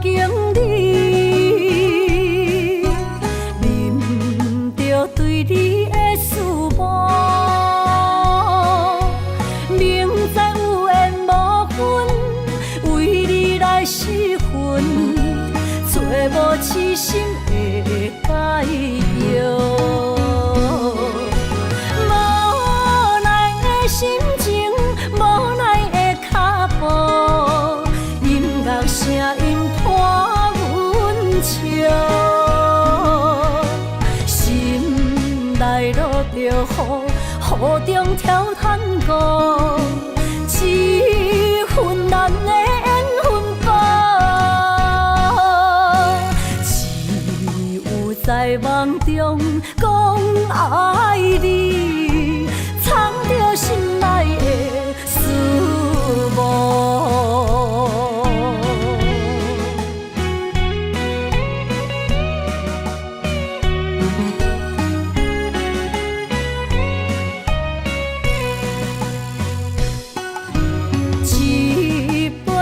经历，忍着对你的思慕，明知有缘无分，为你来失魂，找无痴心的解药。声音伴阮笑，心内落着雨，雨中跳探戈，一份难的缘分报，只有在梦中讲爱你，藏着心内的思慕。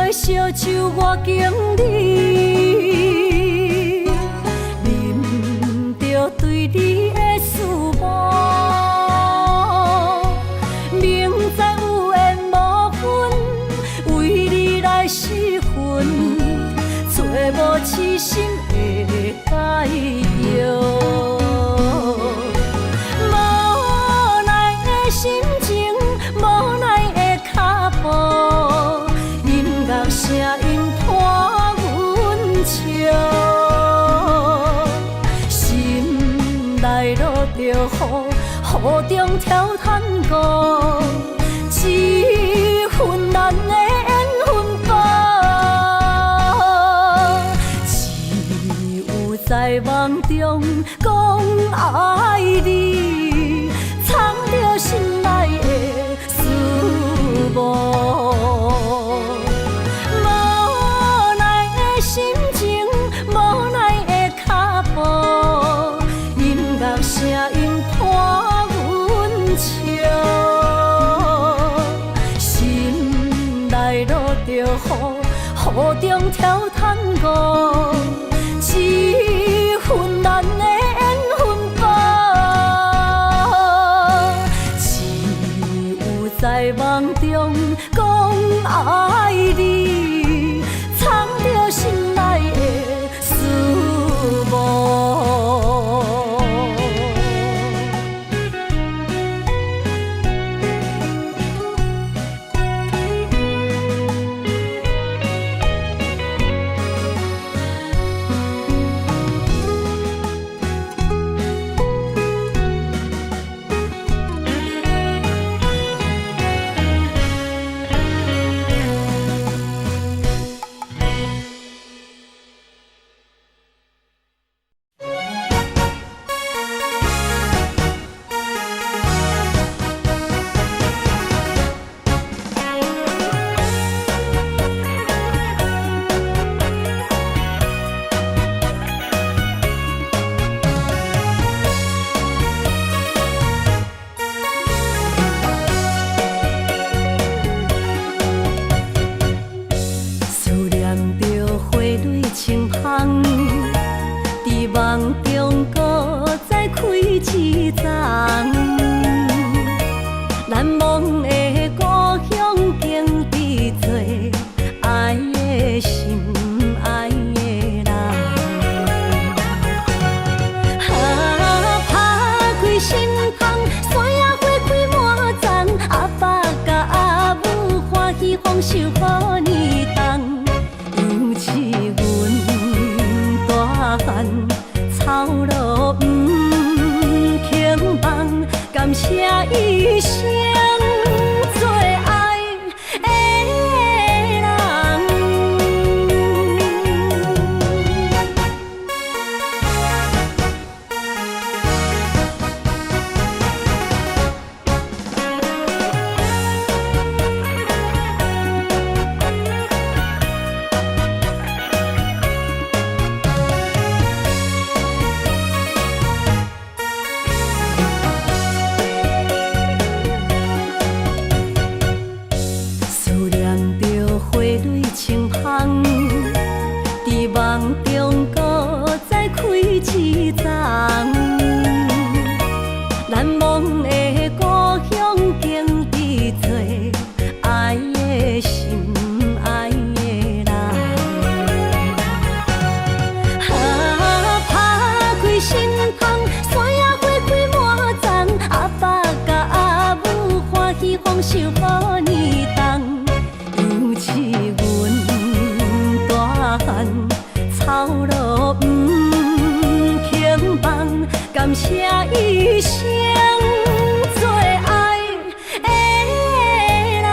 烧酒我经历，忍着对你的思慕，明知有缘无分，为你来失魂，找无痴心的解药。无奈的心情，无奈的脚步。声音伴阮笑，心内落着雨，雨中跳探戈，一份难的缘分报，只有在梦中讲爱你，藏着心内的思慕。声音伴阮笑，心内落着雨，雨中跳探戈，一份难的缘分报，只有在梦中讲爱你，藏着心内的思慕。享受好年冬，尤是阮大汉草路不轻放，感谢一生做爱的人。梦中搁再开一丛，难忘的故乡经历做爱的心爱的人。打开心窗，山野花开满丛，阿爸甲阿母欢喜丰收好年冬，尤其阮大汉草路轻放，感谢一生做爱的人。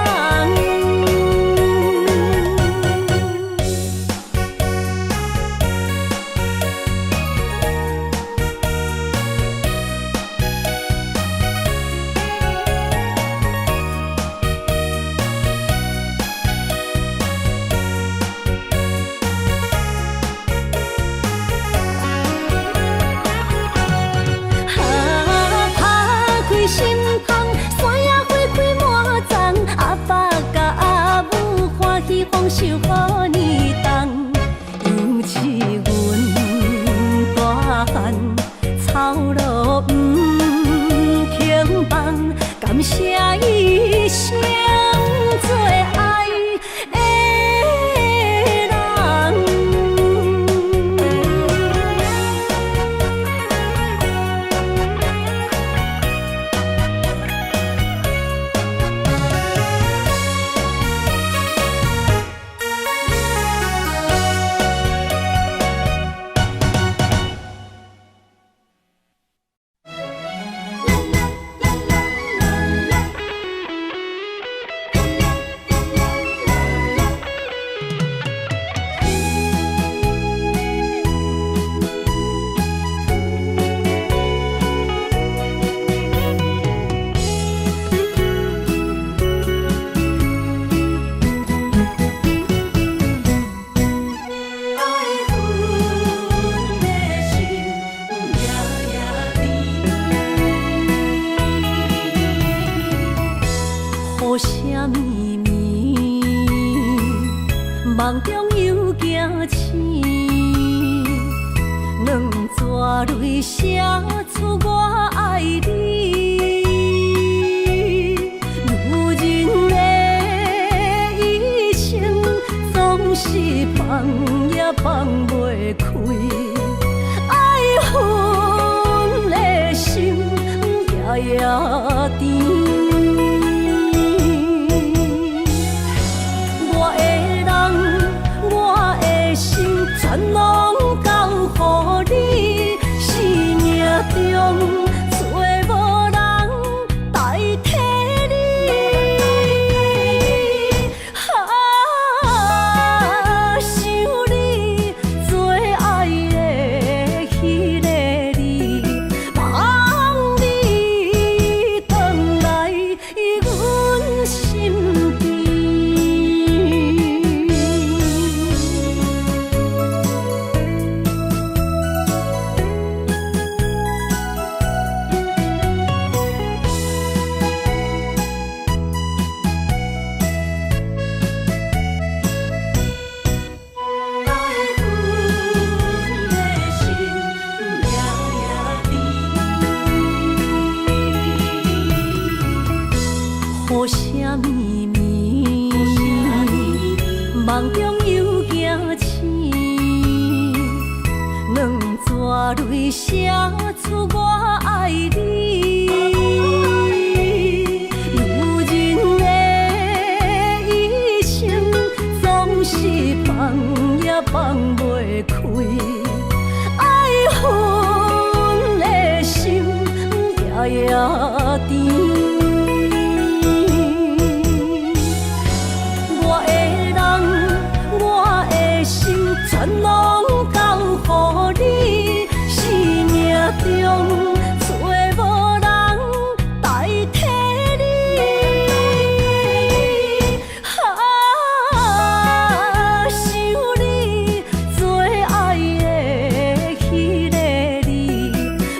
心窗，山野花开满丛，阿爸甲阿母欢喜丰收好年冬，尤其阮大汉草路轻放，感谢一生做爱的人。雨啥咪咪，梦中又惊醒，两纸泪写出我爱你。如今的一生，总是放也放袂开，爱恨的心夜夜甜。全拢交乎你，生命中找无人代替你。想你做爱的迄个你，望你回来阮身边。雨啥咪咪，梦中又惊醒，两纸泪写出我爱你。如今的一生，总是放也放袂开，爱恨的心夜夜甜。全拢交乎你，生命中找无人代替你。想你做爱的迄个你，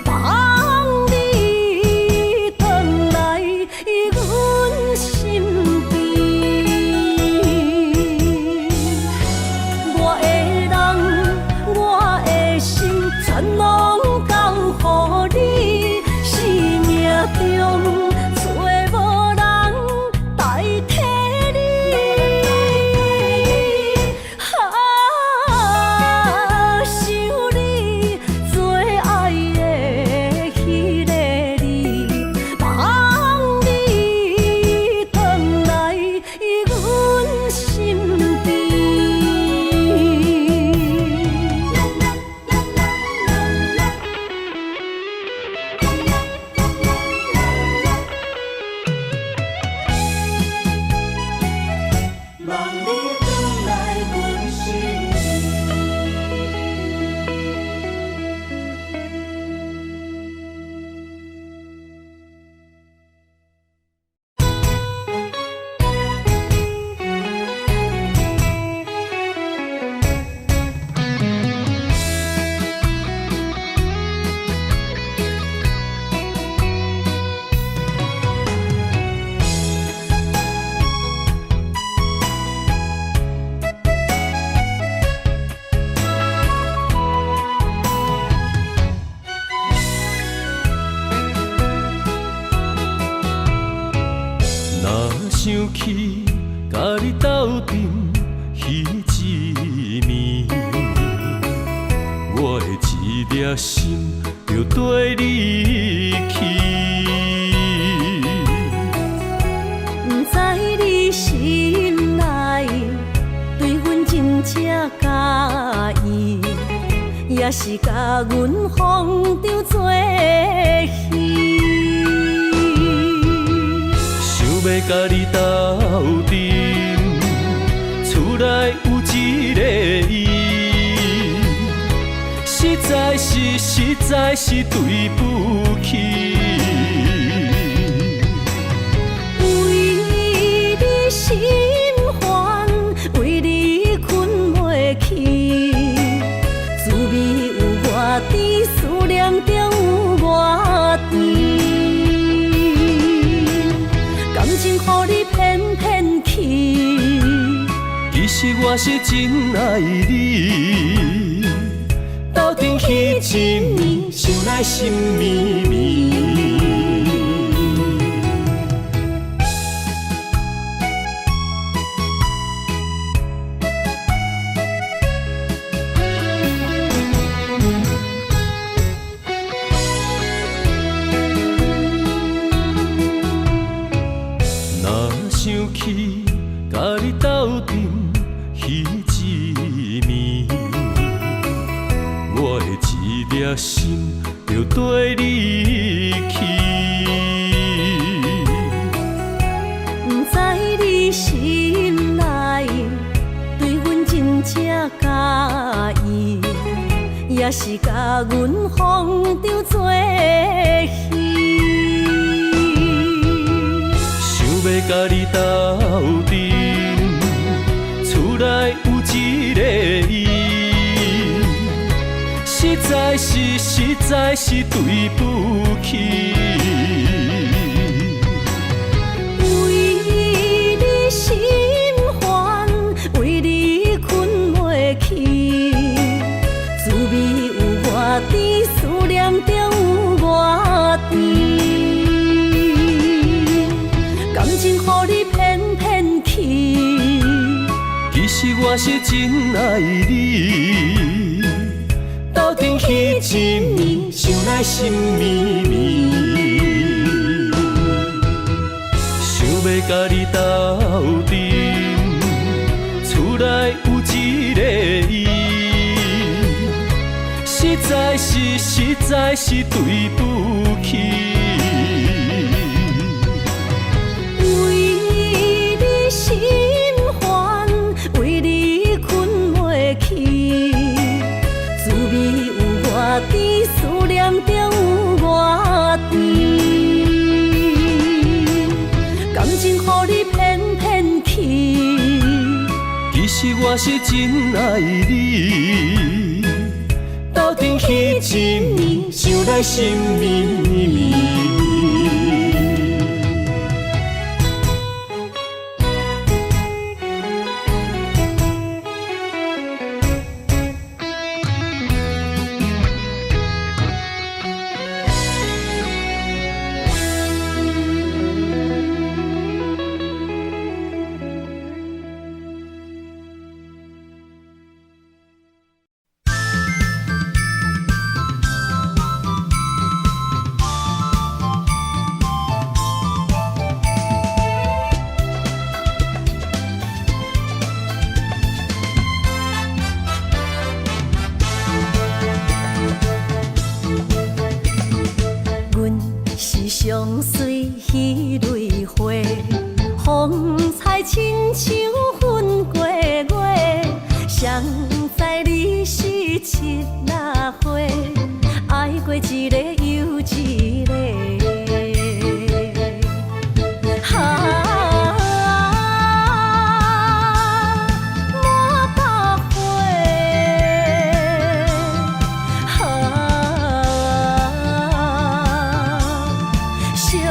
望你回来起，甲你斗阵彼一暝，我的一粒心就跟你去。不知你心内对阮真正介意，也是甲阮放着做戏。想要甲你斗阵，厝内有一个伊，实在是对不起。为你心烦，为你困袂去，滋味有偌甜，思念中有偌甜。感情予你骗骗去，其实我是真爱你，斗阵彼一暝，想来心绵绵。若想起甲你斗阵彼一暝，我的一粒心就跟你去。不知你心内对阮真正介意，也是甲阮放着做戏。想要甲你斗阵，厝内有一个伊，实在是对不起。为你心烦，为你困袂去，滋味有偌甜，思念中有偌甜。感情予你骗骗去，其实我是真爱你，斗阵彼一暝，想来心绵绵。想要甲你斗阵，厝内有一个伊，实在是对不起。为你心烦，为你困袂去，滋味有偌甜，思念中有偌甜。感情予你骗骗去，其实我是真爱你，斗阵彼一暝，想来心绵绵。相随彼蕊花，风采亲像云过月。谁知你是七那花，爱过一个又一个。想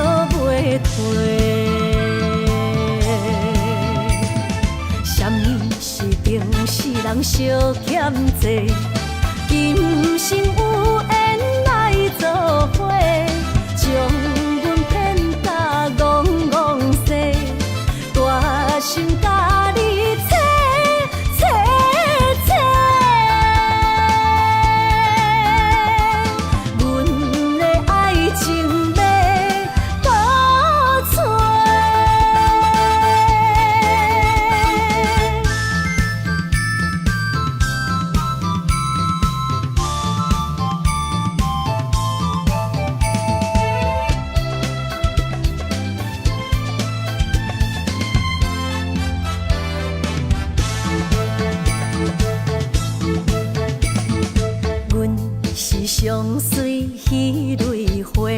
相随彼蕊花，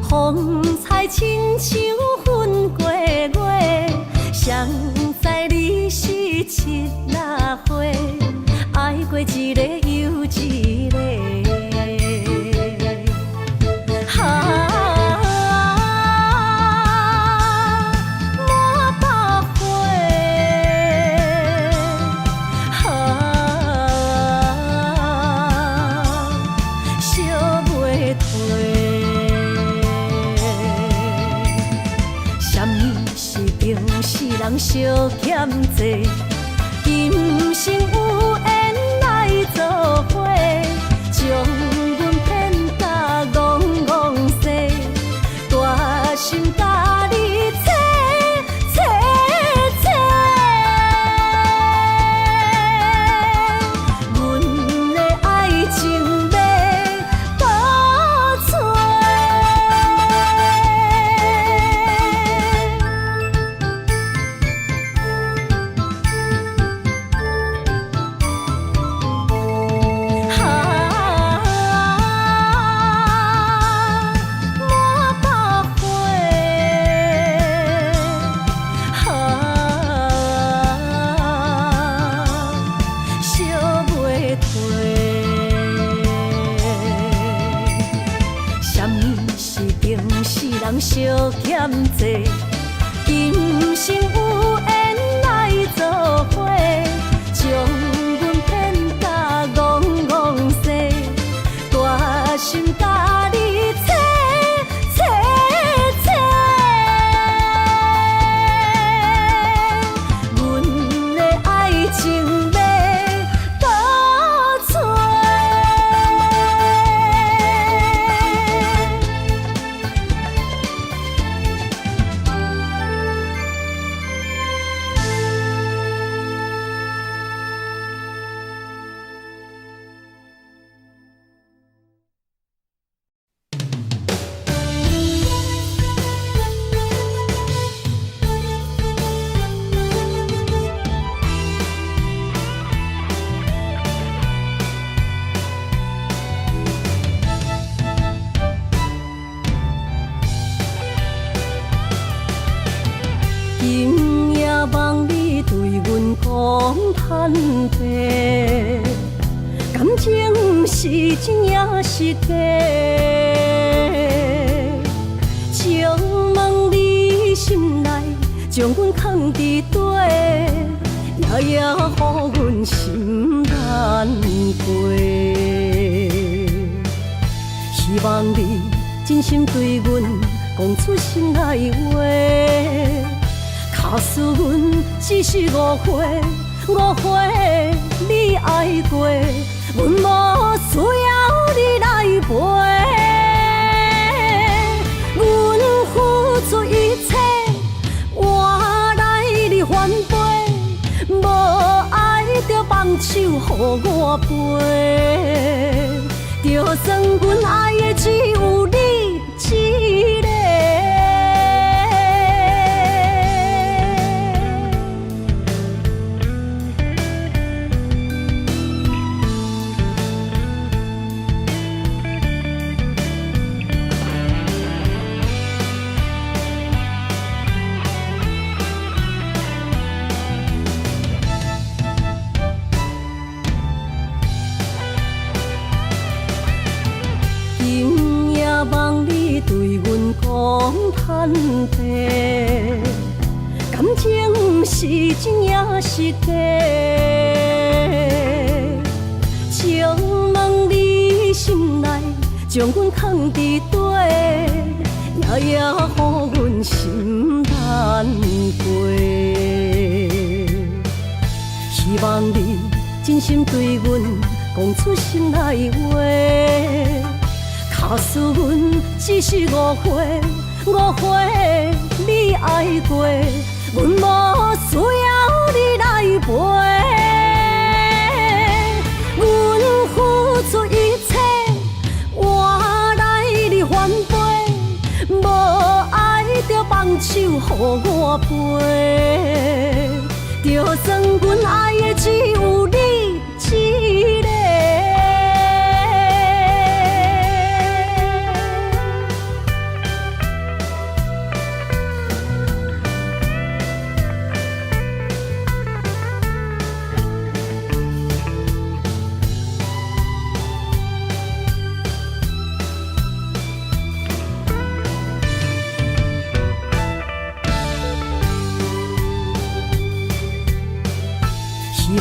风采亲像云过月。谁知你是七若花，爱过一个又一个。人相欠债，今生有缘来作伙，将阮骗甲戆戆西，大心甲你切切切，阮的爱情要倒找。人相欠债，今生有缘来作伙，将阮骗甲戆戆西，大心甲你切切切，阮的爱情要倒找。今夜望你对阮讲坦白，感情是真也是假？请问你心内将阮藏伫底，夜夜予阮心难过。希望你真心对阮讲出心内话。假使阮只是误会，你爱过，阮无需要你来陪。阮付出一切，换来你反背，无爱就放手予我飞，就算阮爱的只有你一个。今夜望你对阮讲坦白，感情是真也是假？请问你心内将阮藏伫底，夜夜予阮心难过。希望你真心对阮讲出心内话。假使阮只是误会，你爱过，阮无需要你来陪。阮付出一切，换来你反背，无爱就放手予我飞，就算阮爱的只有你一个。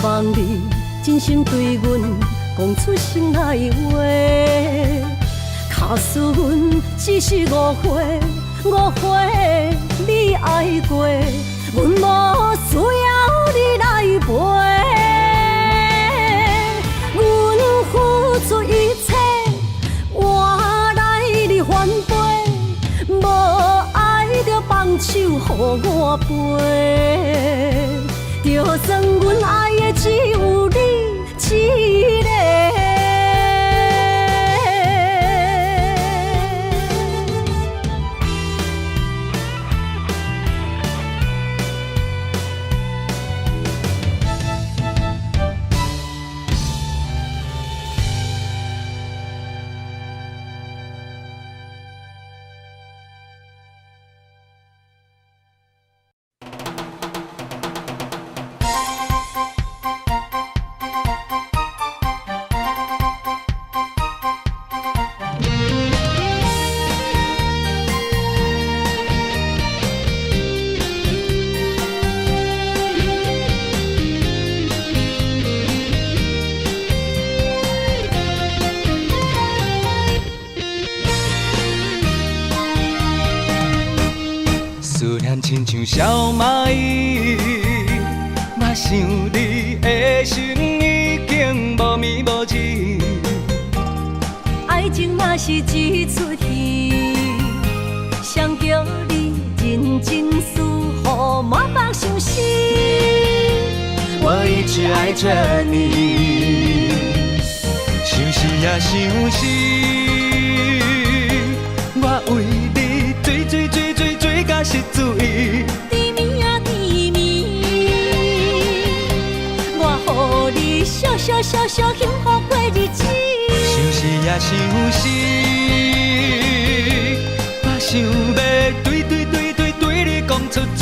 望你真心对阮讲出心内话。假使阮只是误会，你爱过，阮无需要你来陪。阮付出一切，换来你反背，无爱就放手予我飞。就算阮爱的只有你一个。亲像小蚂蚁，嘛想你的心已经无眠无志。爱情嘛是一出戏，想叫你认真思，予满腹相思。我一直爱着你，想死也想死，我为你追到失醉。甜蜜啊甜蜜，我予你笑幸福过日子。想死也想死，我想要对你讲出嘴。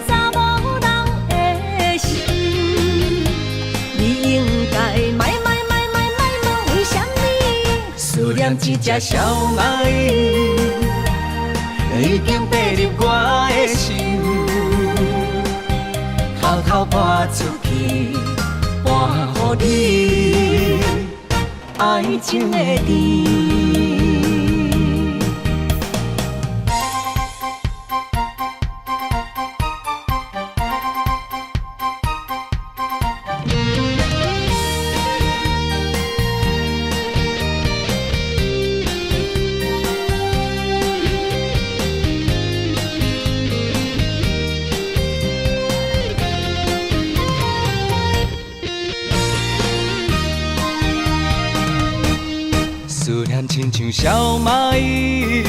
查某人的心，你应该卖问为什么？思念一只小蚂蚁，已经爬入我的心，偷偷搬出去，搬予你爱情的甜。思念亲像小蚂蚁，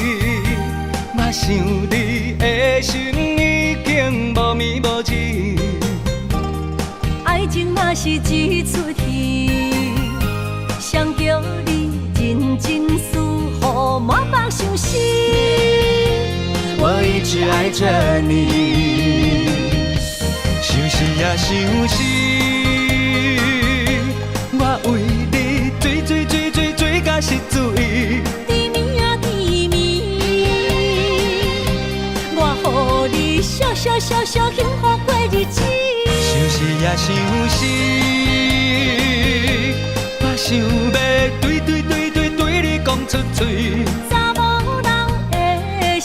嘛想你的心已经无眠无志。爱情嘛是一出戏，想叫你认真思，予满腹相思。我一直爱着你，想死也想死，我为你追到失醉。甜蜜啊甜蜜，我予你笑幸福过日子。想死也想死，我想要对你讲出嘴。查某人的心，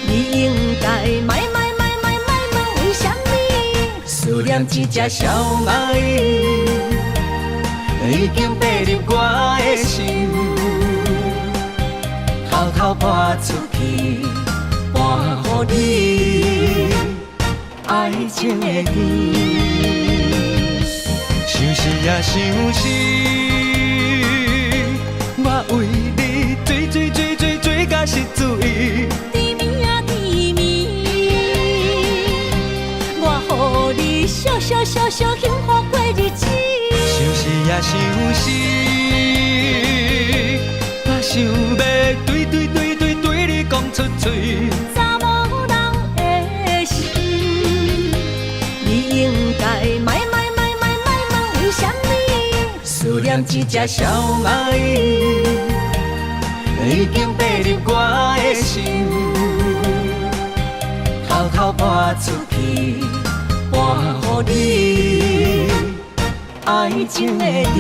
你应该卖问为什么？思念一只小蚂蚁，已经爬入我的心，偷偷搬出去，搬予你爱情的甜。想死也想死，我为你追到失醉。甜蜜啊甜蜜，我予你笑幸福过日子。想死也想死，我想要对你讲出嘴。查某人的心，你应该卖问为什么？思念一只小蚂蚁，已经爬入我的心，偷偷搬出去，伴予你爱情的甜。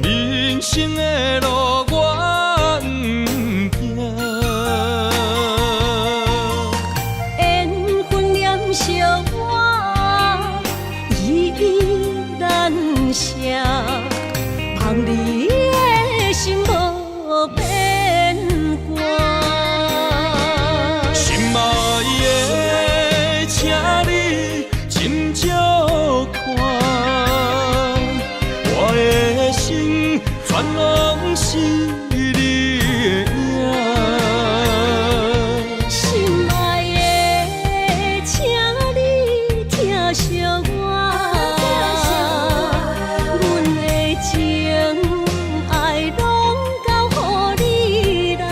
人生的路我不行，缘分念惜我依依难舍，望你的心无变卦。心爱的，请你斟酌看。全拢是你的影，心爱的，请你疼惜我，阮的情爱拢交乎你啦。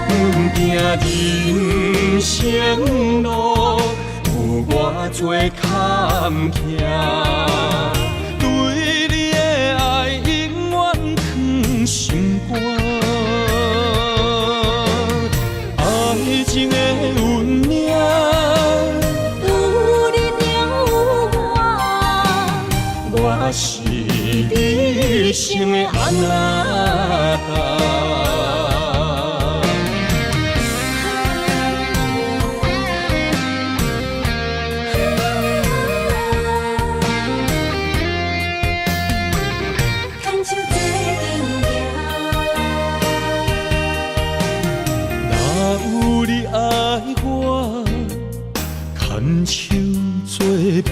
阮行人生路有偌多坎坷。心肝，爱情的运命，有你了有我，我是你生的安那达。牵手作伴，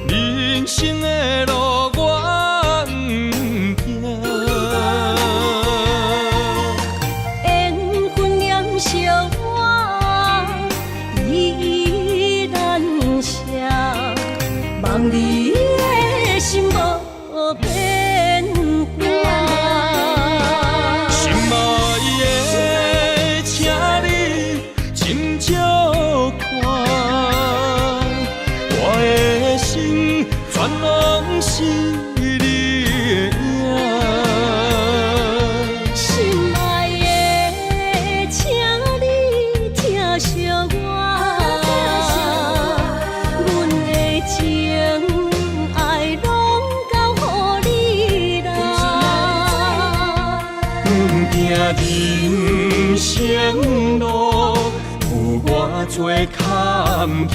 人生的路我不行，缘分念惜我依依难舍，望你的心无变卦。心爱的，请你斟酌。全拢是你的影，心爱的，请你疼惜我，阮的情爱拢交乎你啦。阮行人生路有偌多坎坷。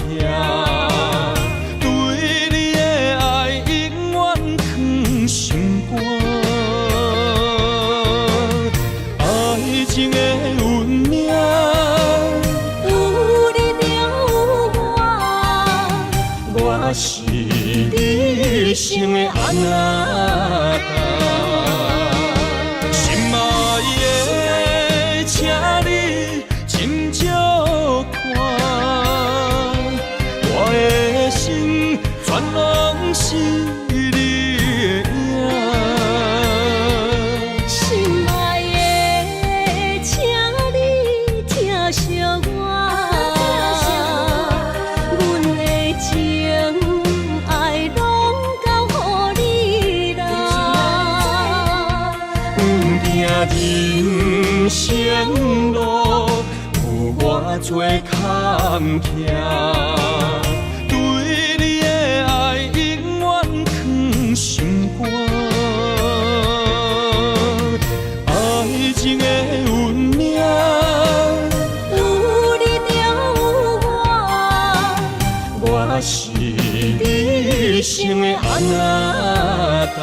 心肝，爱情的运命，有你了有我，我是你生的安那达。心爱的，请你斟酌看，我的心全拢是。人生路有偌多坎坷，对你的爱永远藏心肝。爱情的运命，有你了有我，我是你生的安那达。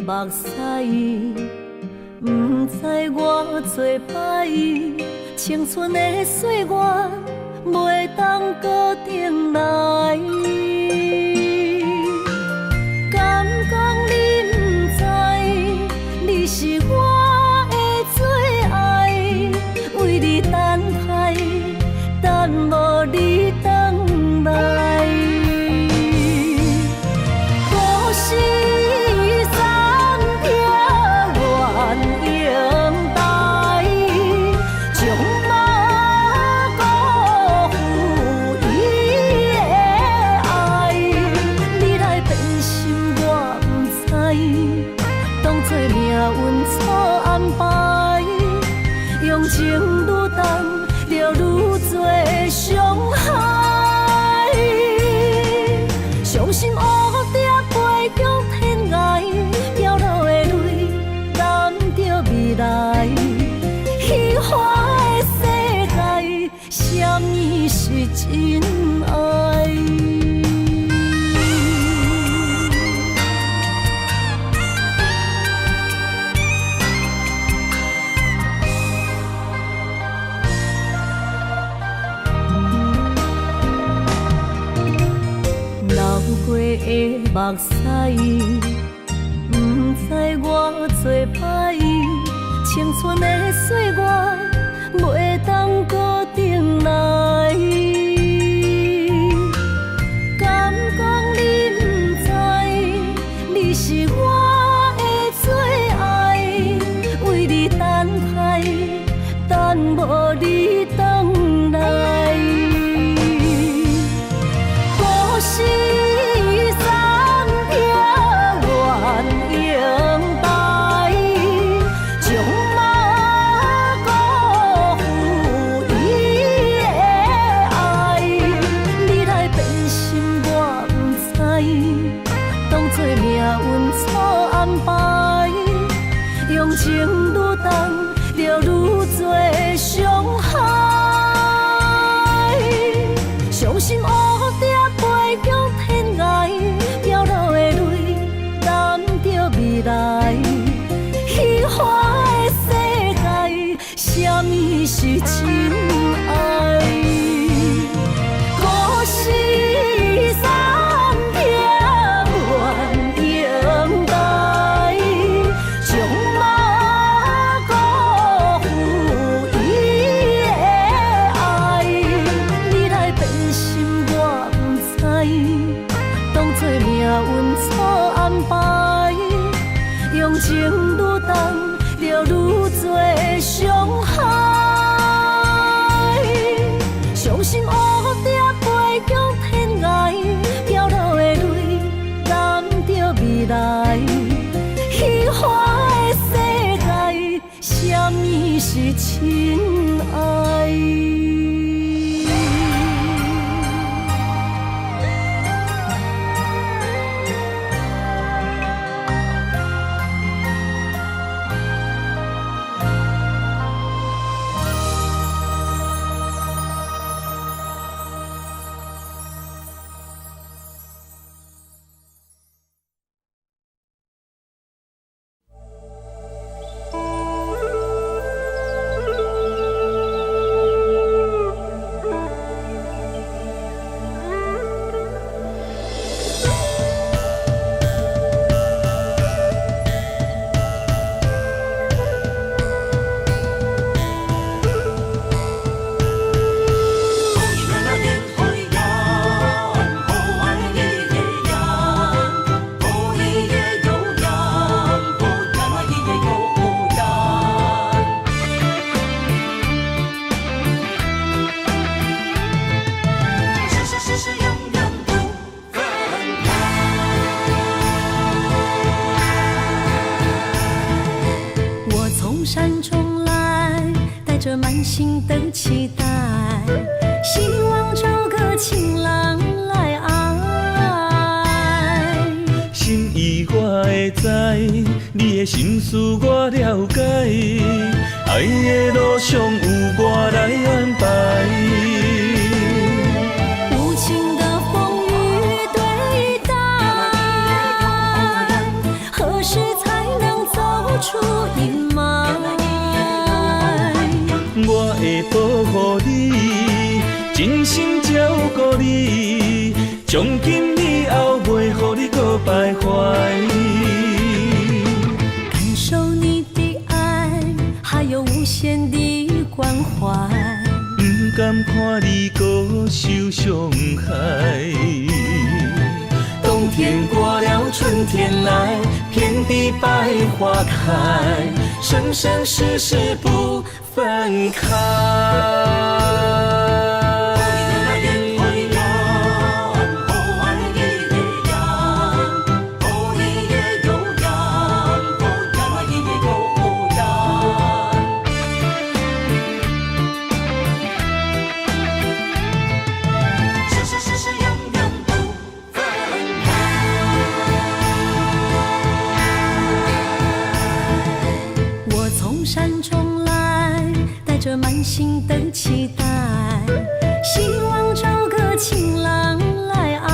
目屎，不知我做歹，青春的岁月袂当搁重来。敢讲你不知，你是我的最爱，为你等待，等无你回来。故事三条愿永带，将马辜负伊的爱。你来变心我不知，当作命运错安排，用情愈重，就愈多伤害。伤心乌蝶飞向天涯，掉落的泪染着未来。虚幻的世界，什么是真爱？流过的目屎，不知我做歹，青春的岁月袂当搁重来。敢讲你不知，你是我的最爱，为你等待，等无你回来。故事三条愿永带，将马辜负伊的爱。你来变心我不知，当作命运错安排，用情愈重，就愈多伤害。伤心乌蝶飞向天涯，掉落的泪染着未来。虚幻的世界，什么是真爱？故事三条愿永带，将马辜负伊的爱。你来变心我不知，当作命运错安排，用情愈重，就愈多伤害。伤心乌蝶飞向天涯，掉落的泪染着未来。虚幻的世界，什么是真爱？着满心的期待，希望找个情郎来爱。心意我会知，你的心思我了解，爱的路上有我来安排。无情的风雨对待，何时才出阴霾。我会保护你，真心照顾你，从今以后袂予你搁徘徊。感受你的爱，还有无限的关怀。不甘看你搁受伤害。冬天过了，春天来，遍地百花开，生生世世不分开。满心的期待，希望找个情人来爱。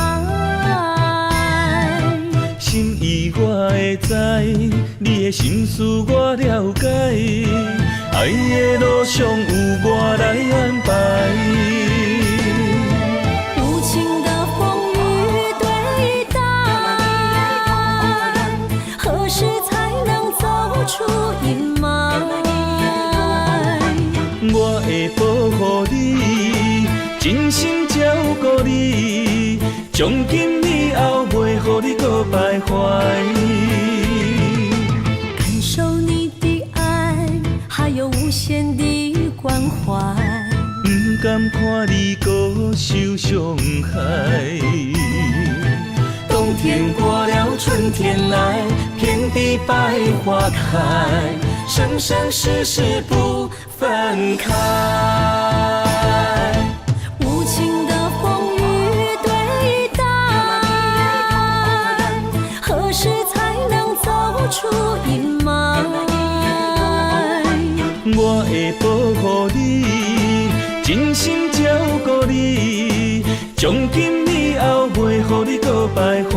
心意我会知，你的心思我了解，爱的路上有我来安排。无情的风雨对待，何时才能走出阴霾？我会保护你，真心照顾你，从今以后袂予你搁徘徊。感受你的爱，还有无限的关怀。不甘看你搁受伤害。冬天过了，春天来，遍地百花开，生生世世不分开。无情的风雨对待，何时才能走出阴霾？我会保护你，真心照顾你，从今以后袂予你搁徘徊。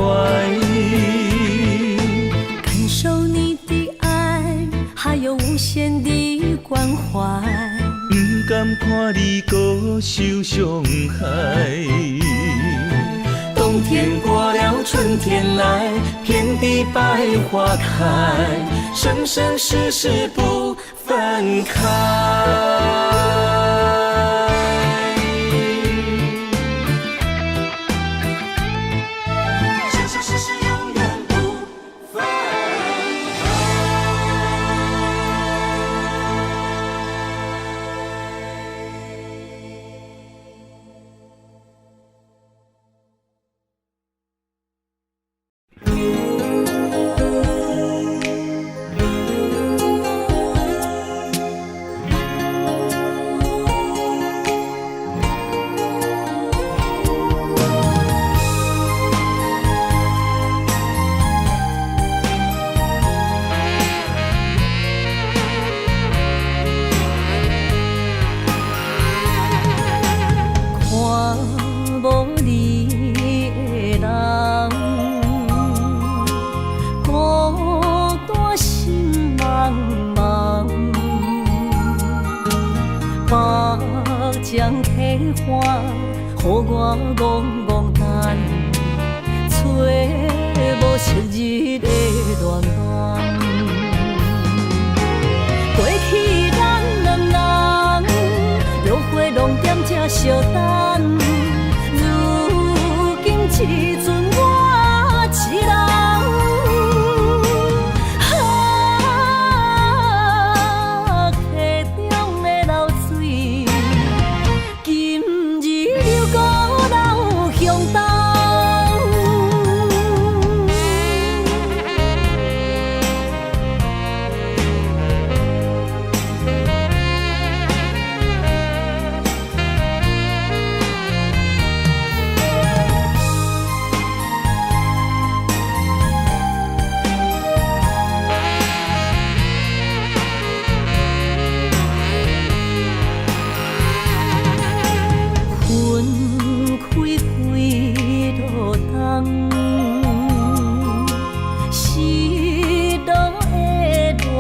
感受你的爱，还有无限的关怀。不甘看你搁受伤害。冬天过了，春天来，遍地百花开，生生世世不分开。将体花，予我戆戆等，找无昔日的恋梦。过去咱两人，约会拢踮这相等，如今只剩我一人。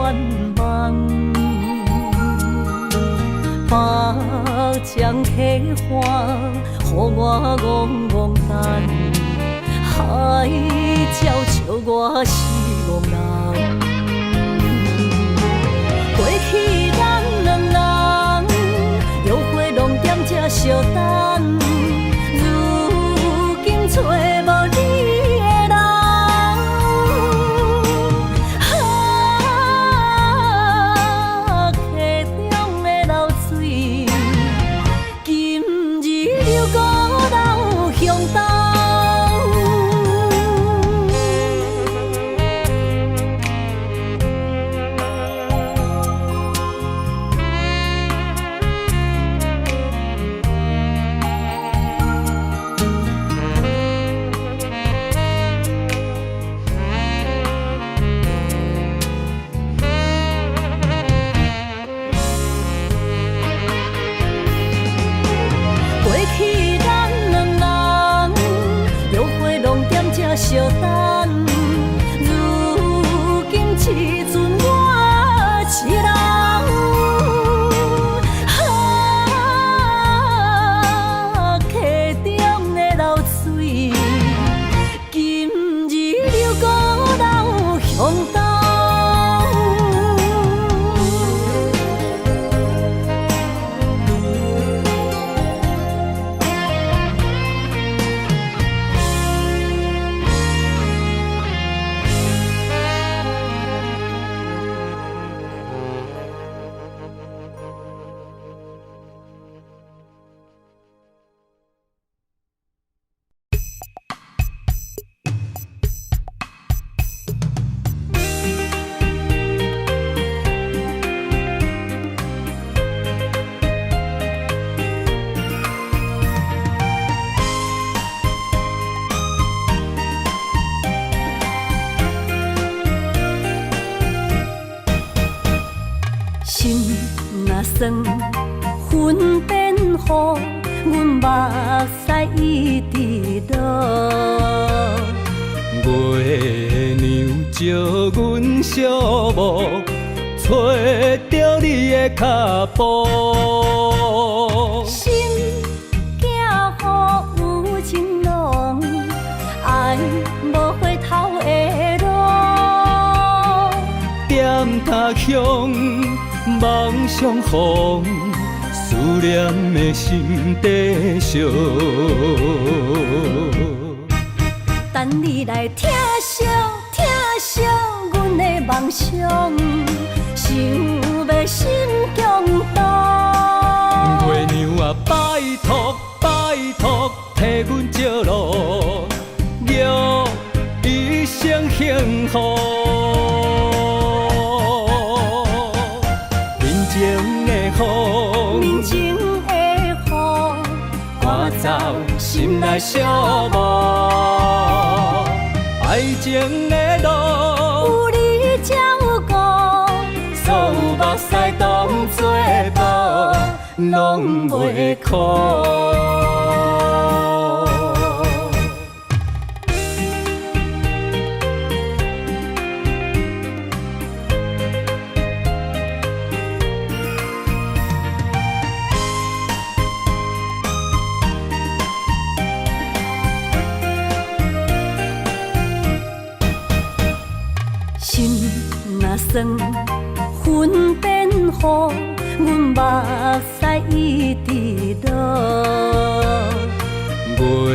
愿望。北疆溪畔，予我戆戆等，海鸟笑我是憨人。过去咱两人约会拢踮这相等，如今找无你的人。相等，如今只剩我一人。溪中的流水，今日流孤老向东。心若酸，云变雨，阮目屎一直落。月娘照阮小目，找着你的脚步。心行予有情浓，爱无回头的路。点他乡。梦相逢，思念的心底烧。等你来疼惜阮的梦想，想要心强大。月娘啊，拜托替阮照路，约一生幸福。面前的雨，赶走心内小雾，爱情的路有你才有我，所有目屎当作补，拢袂苦。心若酸，云变雨，阮目屎一直落。月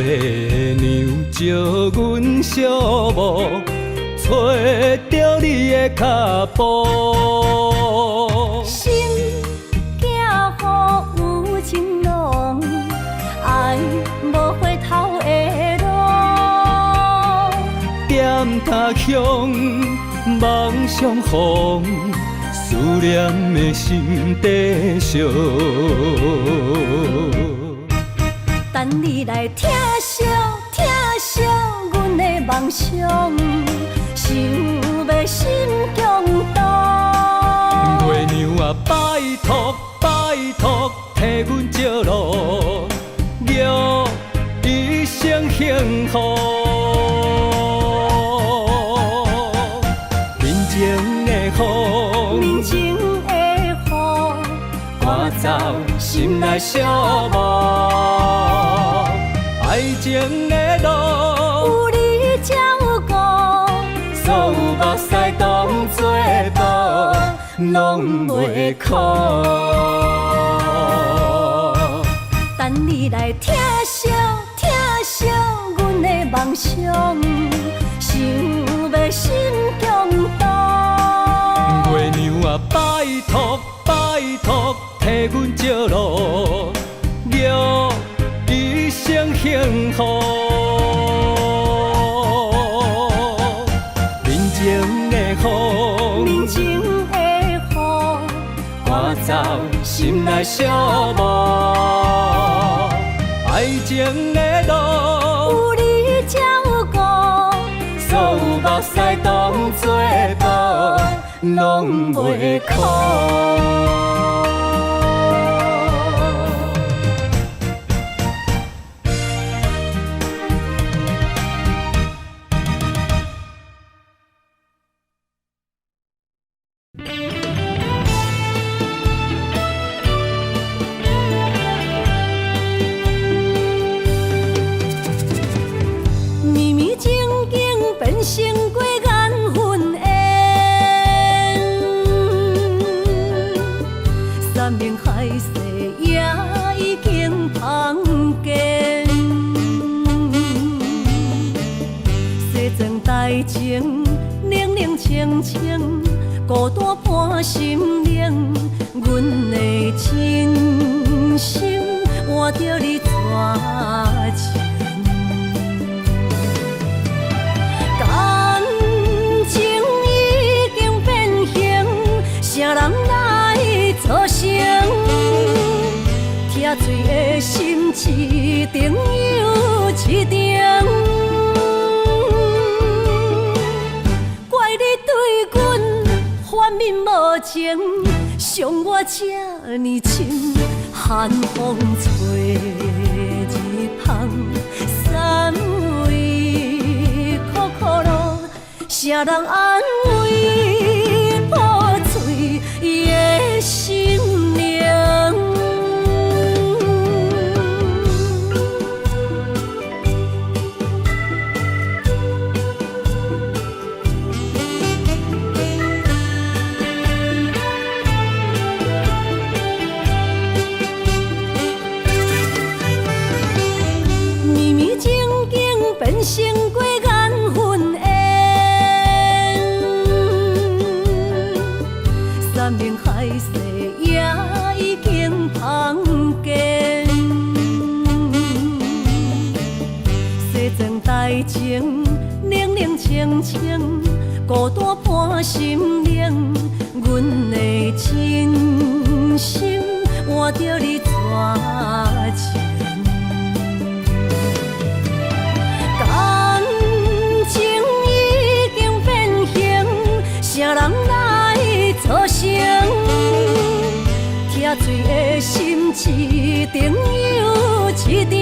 娘照阮小目，找着你的脚步。心行予有情浓，爱无回头的路。点他乡。梦相逢，思念的心底烧。等你来疼惜阮的梦想，想要心强大。月娘啊，拜托替阮照路，约一生幸福。情的雨，走心内寂寞，爱情的路，有你才有我，所有目屎当作布，拢袂苦。等你来疼惜阮的梦想，想要心中动。月娘啊，拜托，替阮照路，祝一生幸福。人情的雨，赶走心内寂寞，爱情的路，有你才有我，所有目屎当作布，拢袂苦。绵绵静静变成过缘分缘，山明海誓也已经碰见。西装大情，冷冷清清，孤单伴心灵。阮的真心换着你绝情。感情已经变形，啥人来造成？疼水的心一定又一定。怪你对阮反面无情，伤我这呢深，寒风吹日芳，三位苦苦路，啥人安慰破碎的心灵？绵绵静静变成过缘分缘，山明海誓也已经碰见。西装大情，冷冷清清，孤单伴心灵。阮的真心换着你绝情。感情已经变形，啥人来造成？疼水的心一定又一定。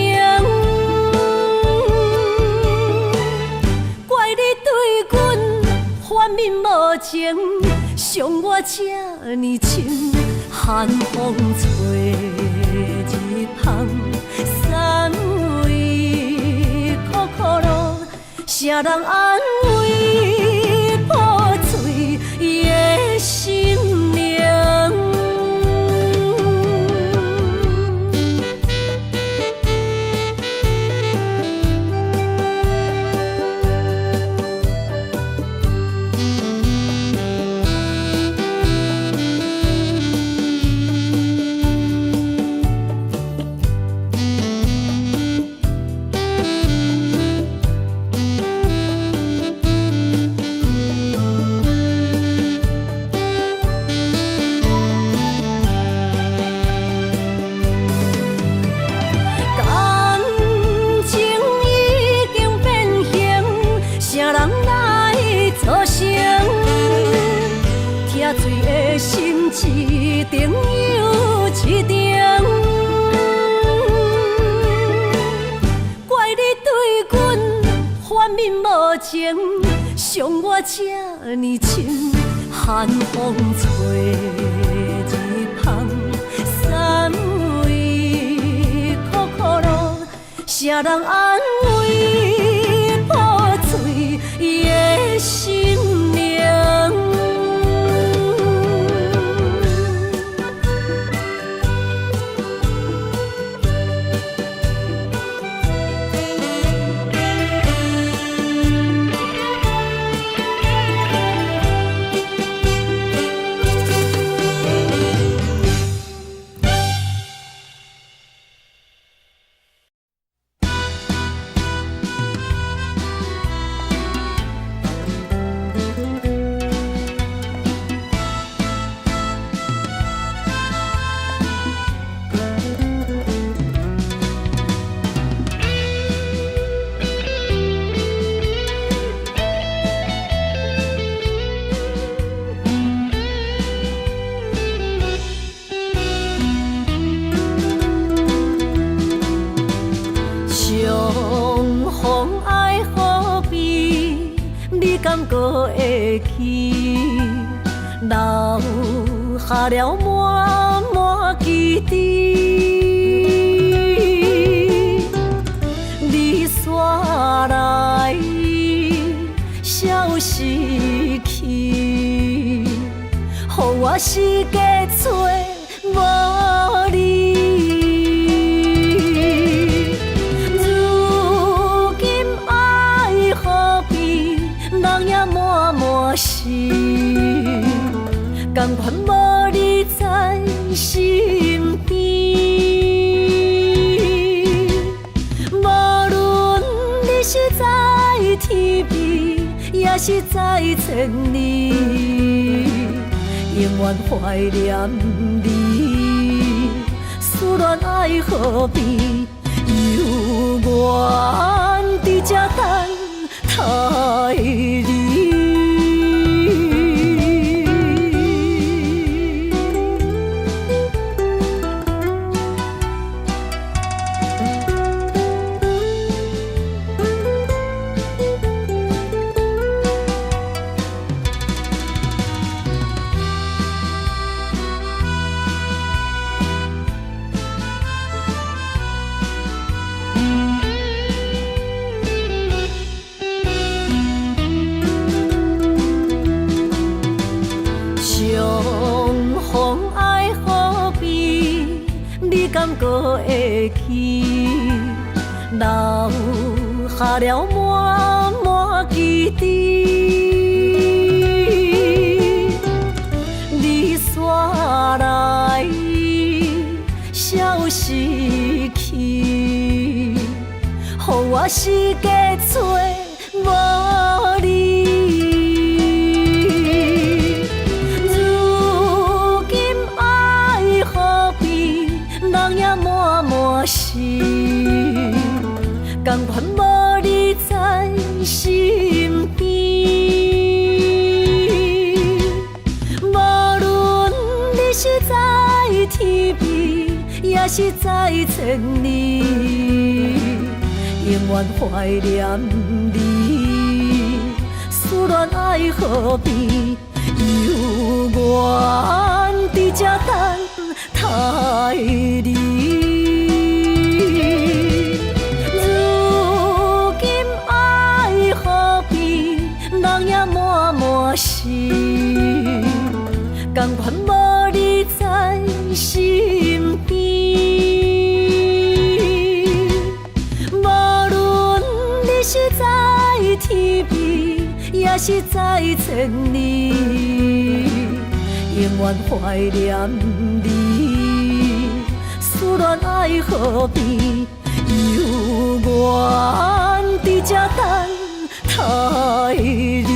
怪你对阮反面无情，伤我这呢深，寒风吹日芳，三位苦苦路，啥人安慰破碎的心灵？感情已经变形，啥人来造成？疼水的心一定又一定。怪你对阮反面无情，伤我这呢深，寒风吹日芳。赞美，苦苦路，谁人安慰破碎的心灵？感觉会起，留下了满满记忆。你煞来，消失去，予我世界找无你。甘愿无你在身边，无论你是在天边，也是在千里，永远怀念你，思念爱何必？犹原伫这等待你。感觉会起，留下了满满记忆。你煞来，消失去，予我世界找无你。甘愿无你在身边，无论你是在天边，也是在千里，永远怀念你，思念爱何必？犹原伫这等待你。甘愿无你在身边，无论你是在天边，也是在千里，永远怀念你，思念爱何必？犹原伫这等待你。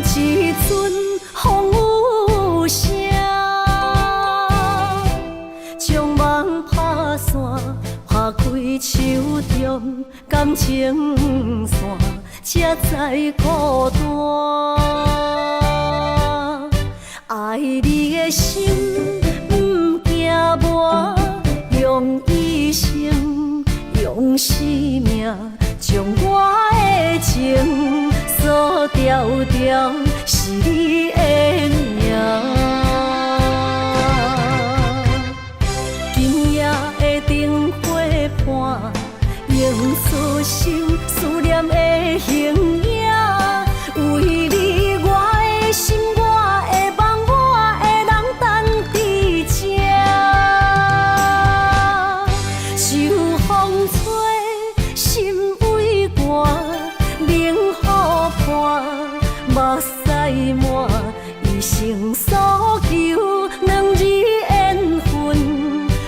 一阵风雨声，将梦拍散，拍开手中感情线，才知孤单。爱你的心不惊磨，用一生用生命，将我的情锁条条，是你的名。今夜的灯火伴，映出心思念的形影。为你我的心，我的梦，我的人等伫这。秋风吹，心为寒，冷雨伴，目屎满，一生所求，两字缘分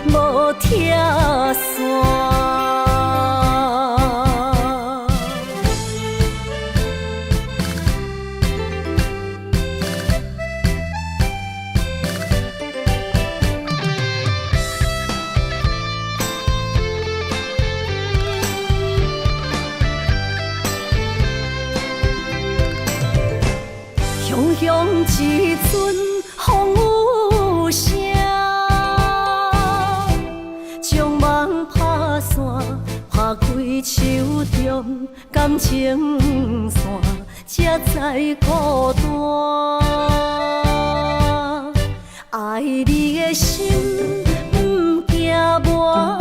无拆散。雄雄一阵风雨声，将梦拍散，拍开手中感情线，才知孤单。爱你的心不惊磨，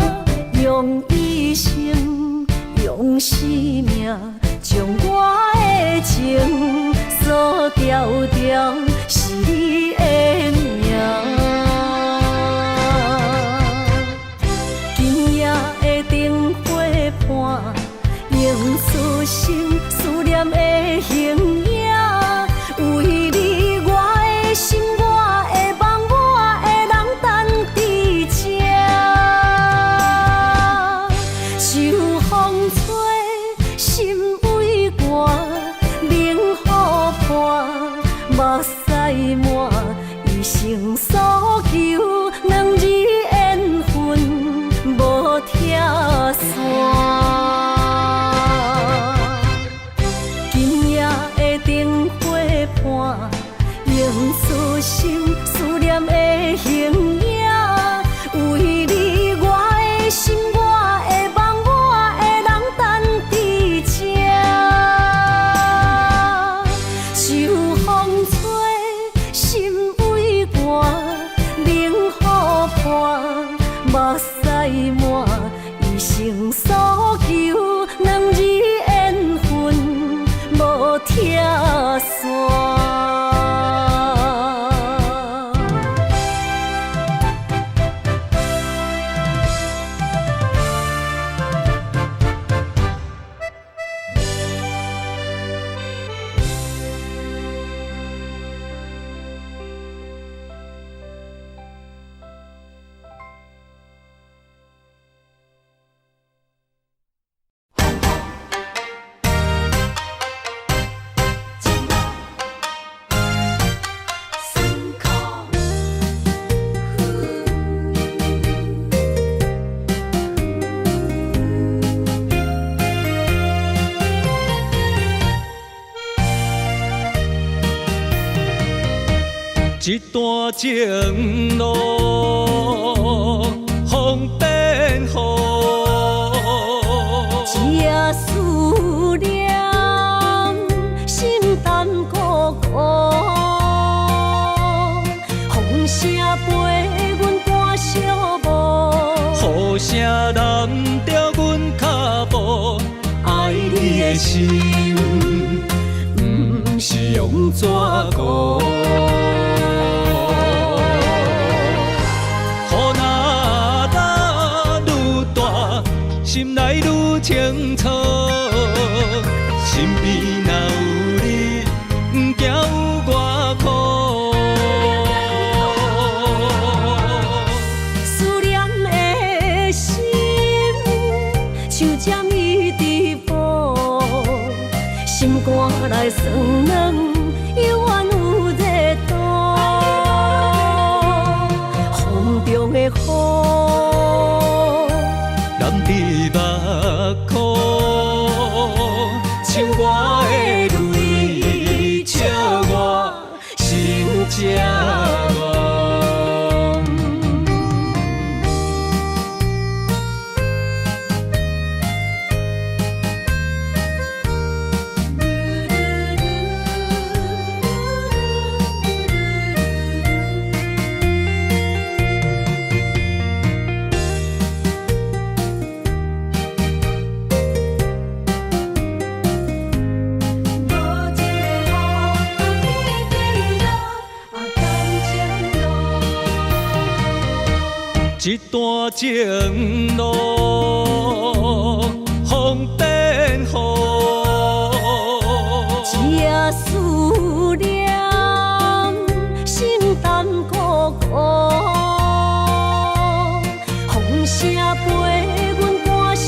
用一生用生命，将我的情锁条条，是你的名。今夜的灯火伴，映出心思念的形影。为你我的心，我的梦，我的人等伫这。秋风吹，心为寒，冷雨伴，目屎满，一生所求，两字缘分无拆散。今夜的灯火伴，映出心思念的形影。为你我的心，我的梦，我的人等伫这。秋风吹，心为寒，冷雨伴，目屎满，一生所求，两字缘分无拆散。一段情路，风变雨，一夜思念，心淡孤孤。风声陪阮赶小步，雨声染着阮脚步。爱你的心，不是用纸糊。心内愈清楚，心边若有你，不惊有我苦。思念的心，像针一直补，心肝内酸软，永远有热度。风中的雨，男儿目眶，像我的泪，笑我心正硬。一段情路，风变雨，这思念心淡苦苦，风声陪阮赶小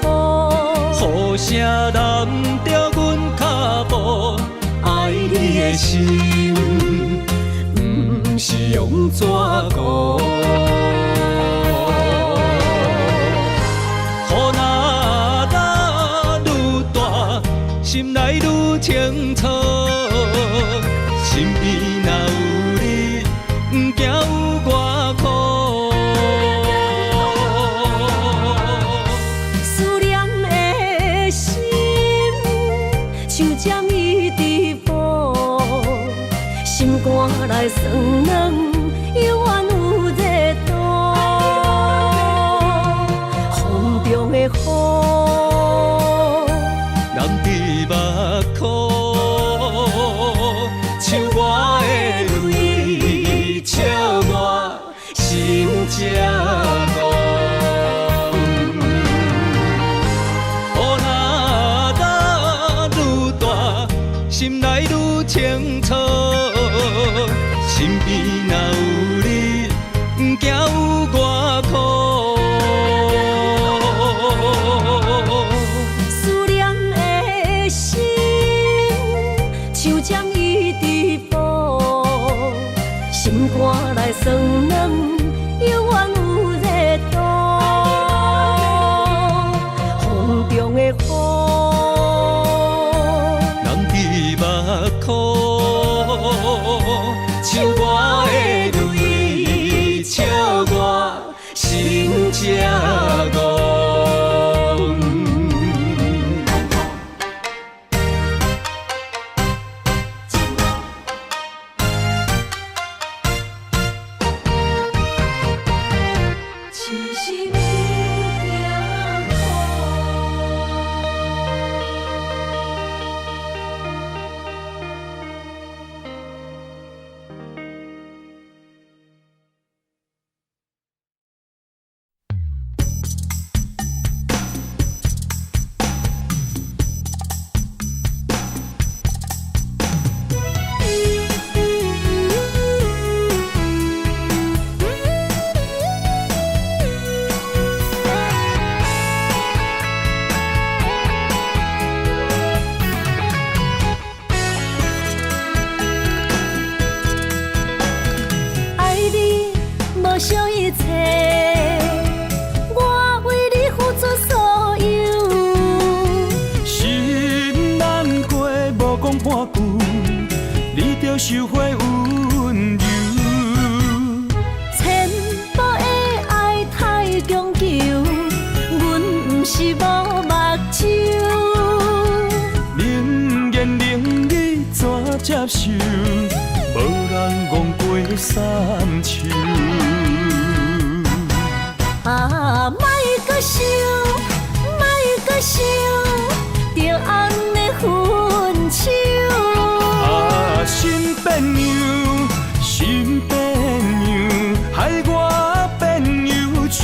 步，雨声染着阮脚步，爱你的心，不是用纸糊。心内愈清楚，身边若有你，不惊有我苦。思念的心，像针伊直补，心肝内酸软，永远有热度。风中的雨。目眶，像我的泪，笑我心正硬。雨若愈大，心内愈清楚，身边若有你，不惊有我苦。心肝内酸软，永远有热度。风中的雨，男儿目眶，像我的泪，笑我心正硬。收回温柔，千步的爱太强求，阮不是无目睭。冷言冷语怎接受？无人戆过三秋。啊，莫搁想，莫搁想，着红的分手。啊，心变样，心变样，害我变忧愁。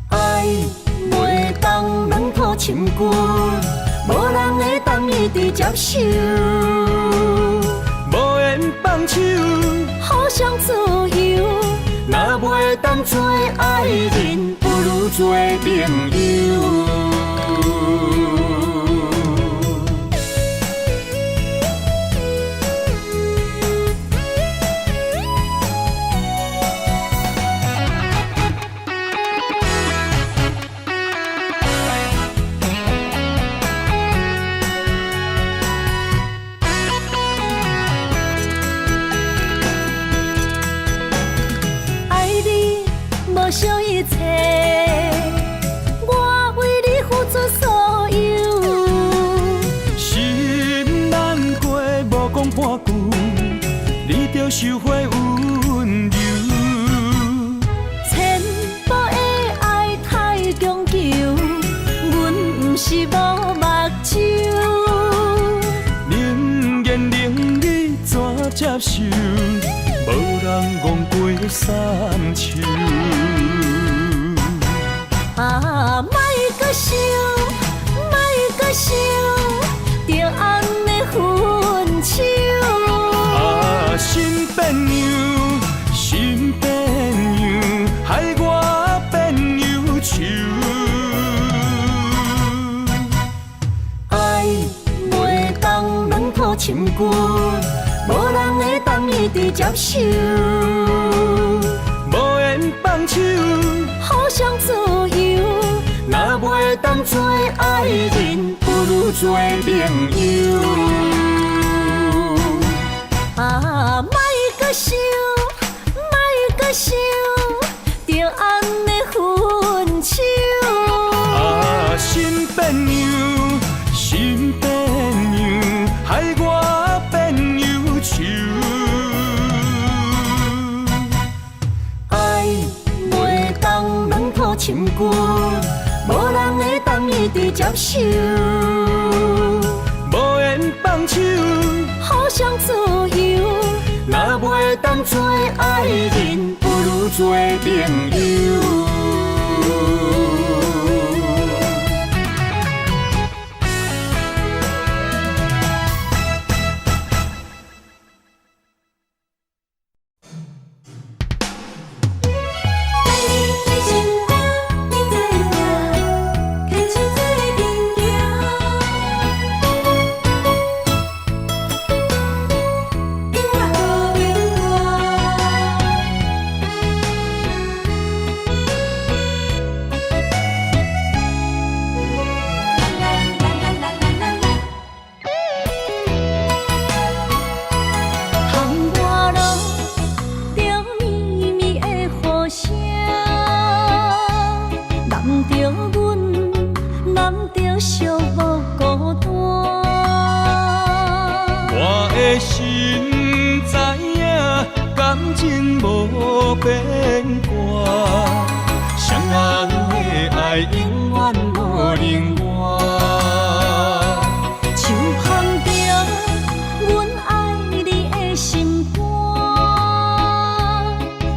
爱袂当软土深根，无人会当一直接受。无缘放手，互相自由，若袂当做爱人，不如做朋友。收回温柔。千步的爱太长久，阮不是无目睭。冷言冷语怎接受？无人戆过三秋。啊，莫搁想，莫搁想，着安尼分手。啊，心变样，心变样，害我变忧愁。爱袂当软土深根，无人会当一直接受。无缘放手，互相自由，若袂当做爱人，不如做朋友。啊，莫搁想，莫搁想，着安尼分手。啊，心变样，心变样，害我变忧愁。爱袂当软土深根，无人会当一直接受。无缘放手，互相自由，若袂当做爱人，不如做朋友。心知影，感情无变卦，双人的爱永远无冷漠。像放着阮爱你的心肝，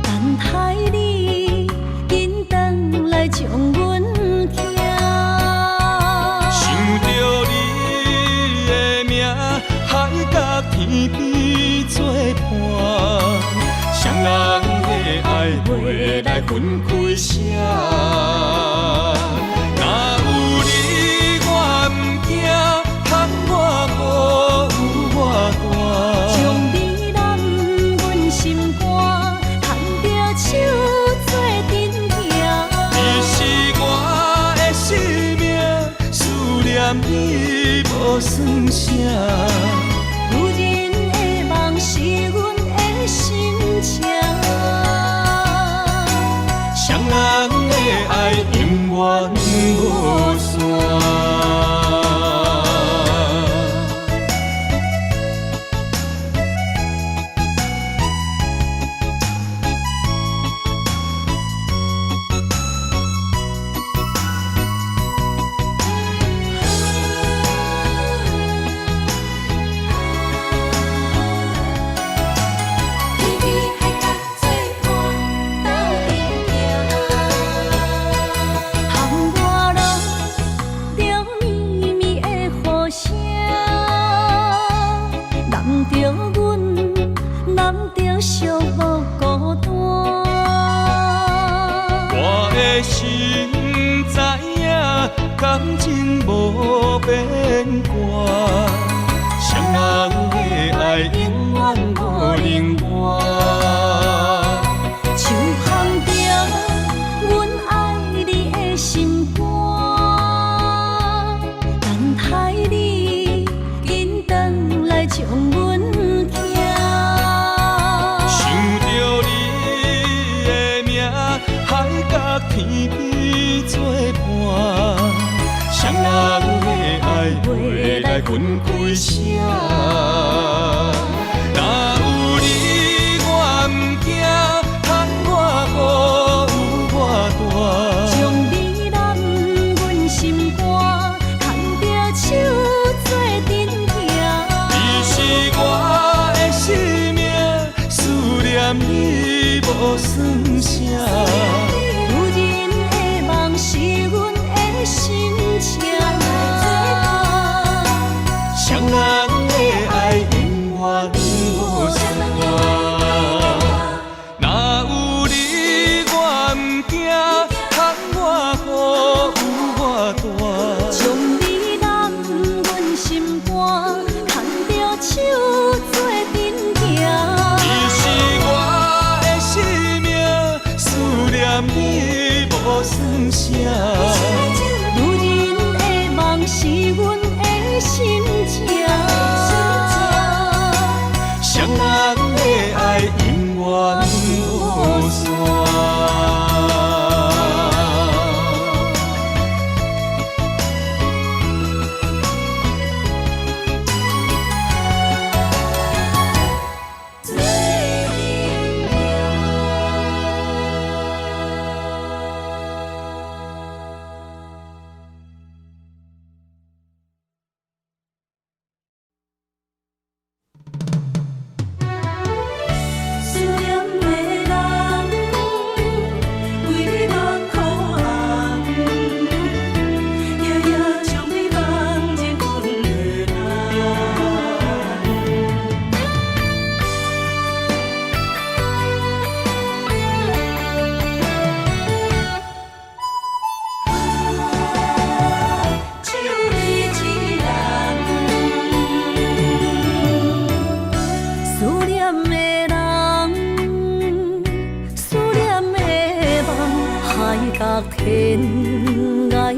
等待你紧转来将阮听。想着你的名，海角天边作伴，双人的爱袂来分开啥。若有你我不惊，通我无我大。将你揽阮心肝，牵着手做阵行。你是我的生命，思念你无算啥。有人的梦是阮的心情，双人的爱永远无散。心知影，感情无变卦，双人的爱永远无冷漠。像放着阮爱你的心肝，等待你紧转来将阮听。想着你的名，海角天边作伴，双人的爱袂来分开啥。若有你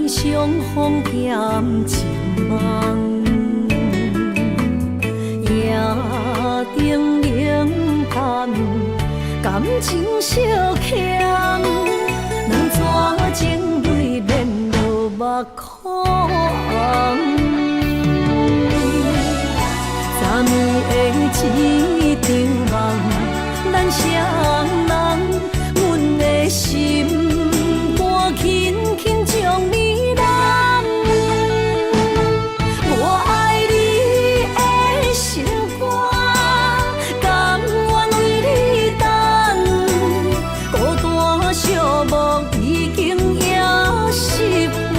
相逢兼情梦，夜灯冷淡，感情小欠，两撮情泪连落目眶。昨暝的一场梦，咱双人，阮的心肝轻轻将你揽。我爱你的心肝，甘愿为你等。孤单寂寞已经也习惯，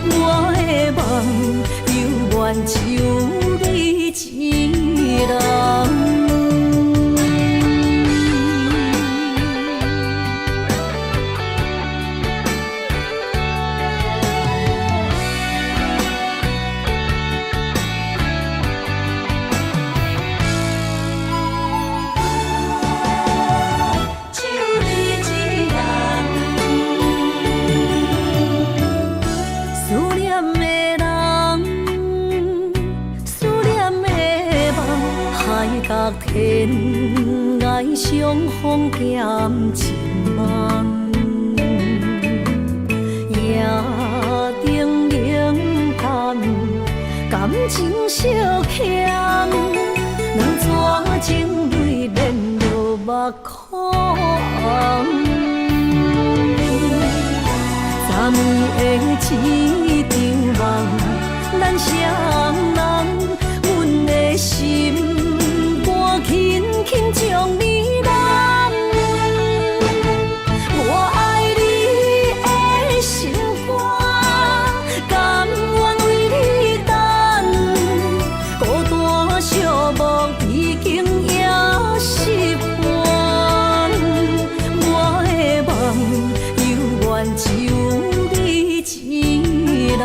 我的梦犹原只有你一人。天涯相逢兼情梦，夜灯冷淡，感情小欠，两撮情泪连落目眶。昨暝的一场梦，咱双人，阮的心轻轻将你揽。我爱你的心肝，甘愿为你等。孤单寂寞已经也习惯，我的梦犹原只有你一人。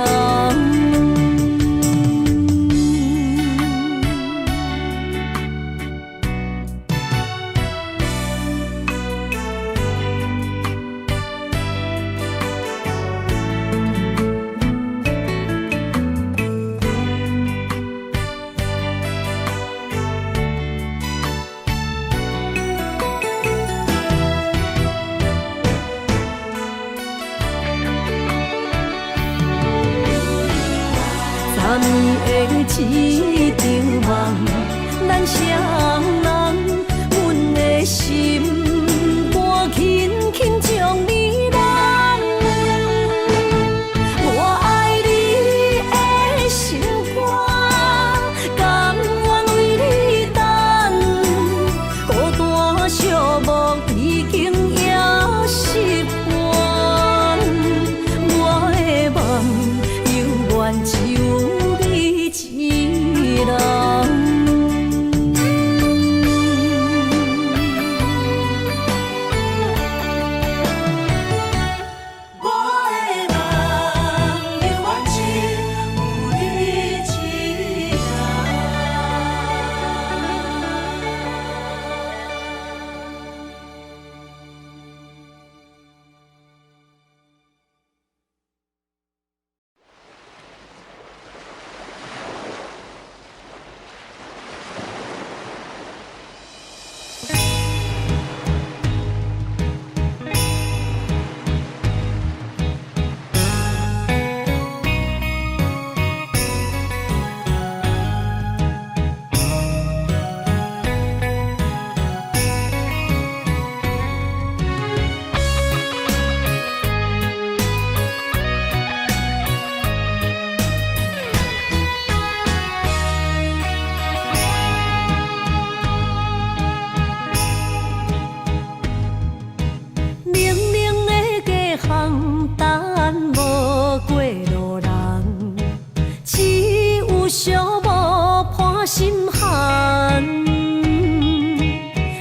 昨暝的一场梦，咱双人，阮的心肝轻轻将你揽。我爱你的心肝，甘愿为你等。孤单寂寞已经也习惯，我的梦犹原只有一人。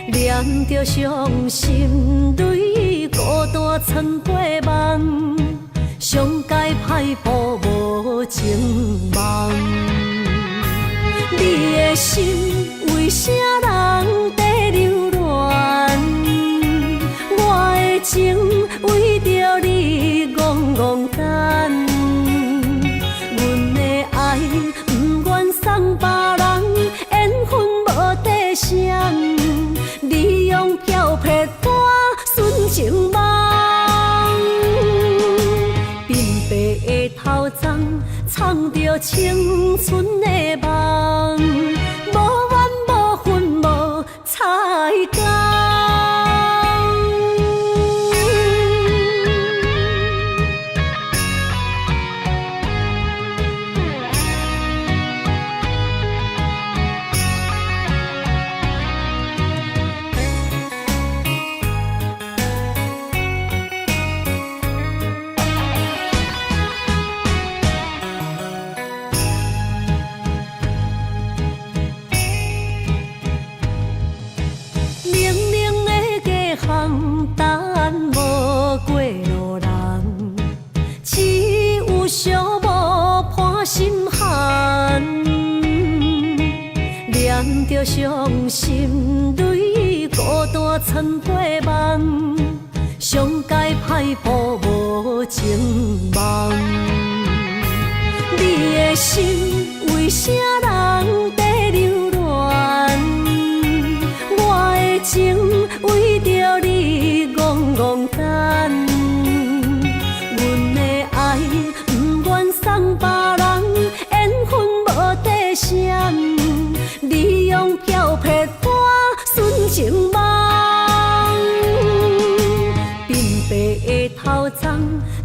念着伤心泪，孤单藏过梦，上界歹步无情梦。你的心为啥人在流乱？我的情为着你怣怣等。阮的爱不愿送别人，缘分无底线，利用漂泊带纯情梦。鬢白的头鬃，藏着青春的梦，无怨无恨无彩工。着伤心泪，孤单参过梦，上界歹步无情梦。你的心为啥人在流乱？我的情为着你戆戆等。阮的爱不愿送别人，缘分无底线。利用漂泊带纯情梦，鬢白的头鬃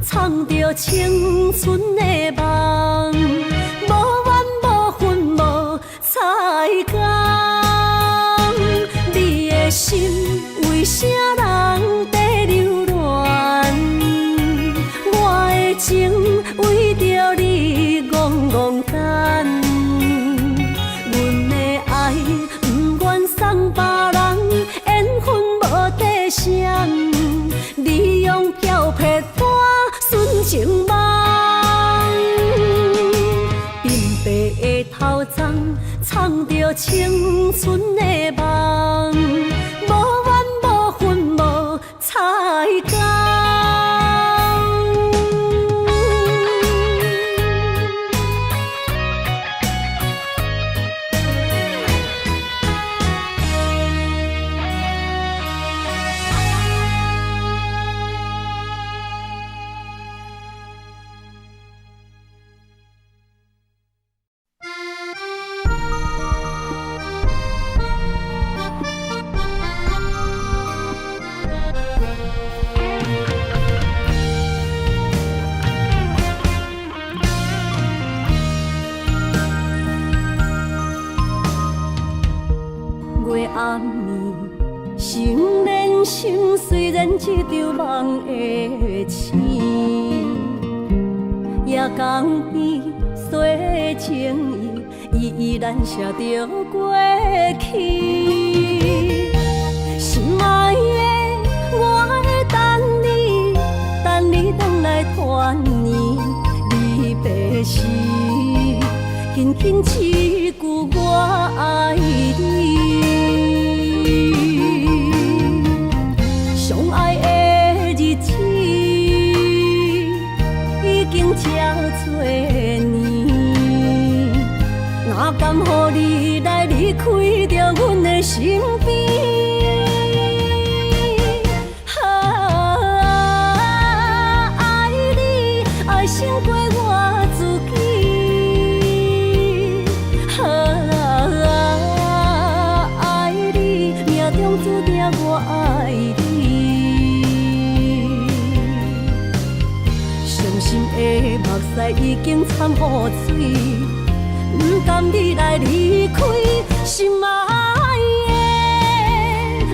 藏着青春的梦，无怨无恨无彩工。你的心为啥人在流乱？我的情为着你戆戆等。送别人，缘分无底线，利用漂泊带纯情梦。鬢白的头鬃藏着青春的梦，无怨无恨无彩工。暗暝，心连心，虽然一场梦的醒，夜江边洗情意，依然写着过去。心爱的，我会等你，等你回来团圆。离别时，轻轻一句我爱你。相爱的日子已经这多年，哪甘乎你来离开着阮的身边？爱你爱胜过我自己，爱你命中注定我爱你。的目屎已经掺污水，不甘你来离开，心爱的，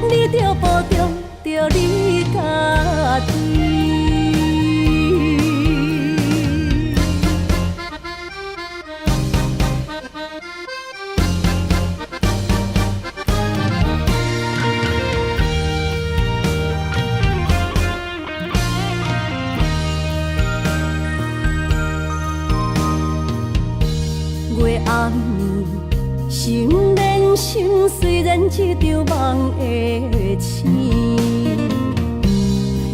你着保重着你家己。暗暝，心连心，虽然一场梦的醒，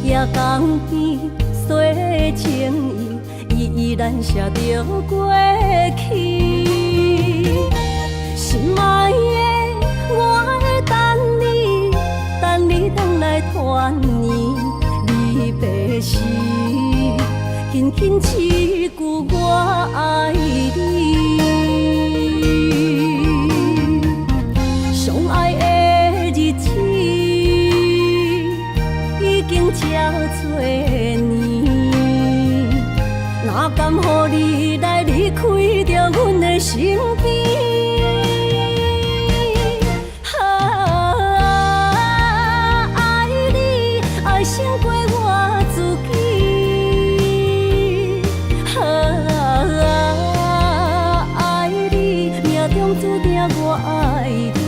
夜江边洗情意，依然写着过去。心爱的，我会等你回来团圆。离别时，轻轻一句我爱你。相爱的日子已经这多年，哪甘予你来离开着阮的身边？爱你爱胜过我自己，爱你命中注定我爱你。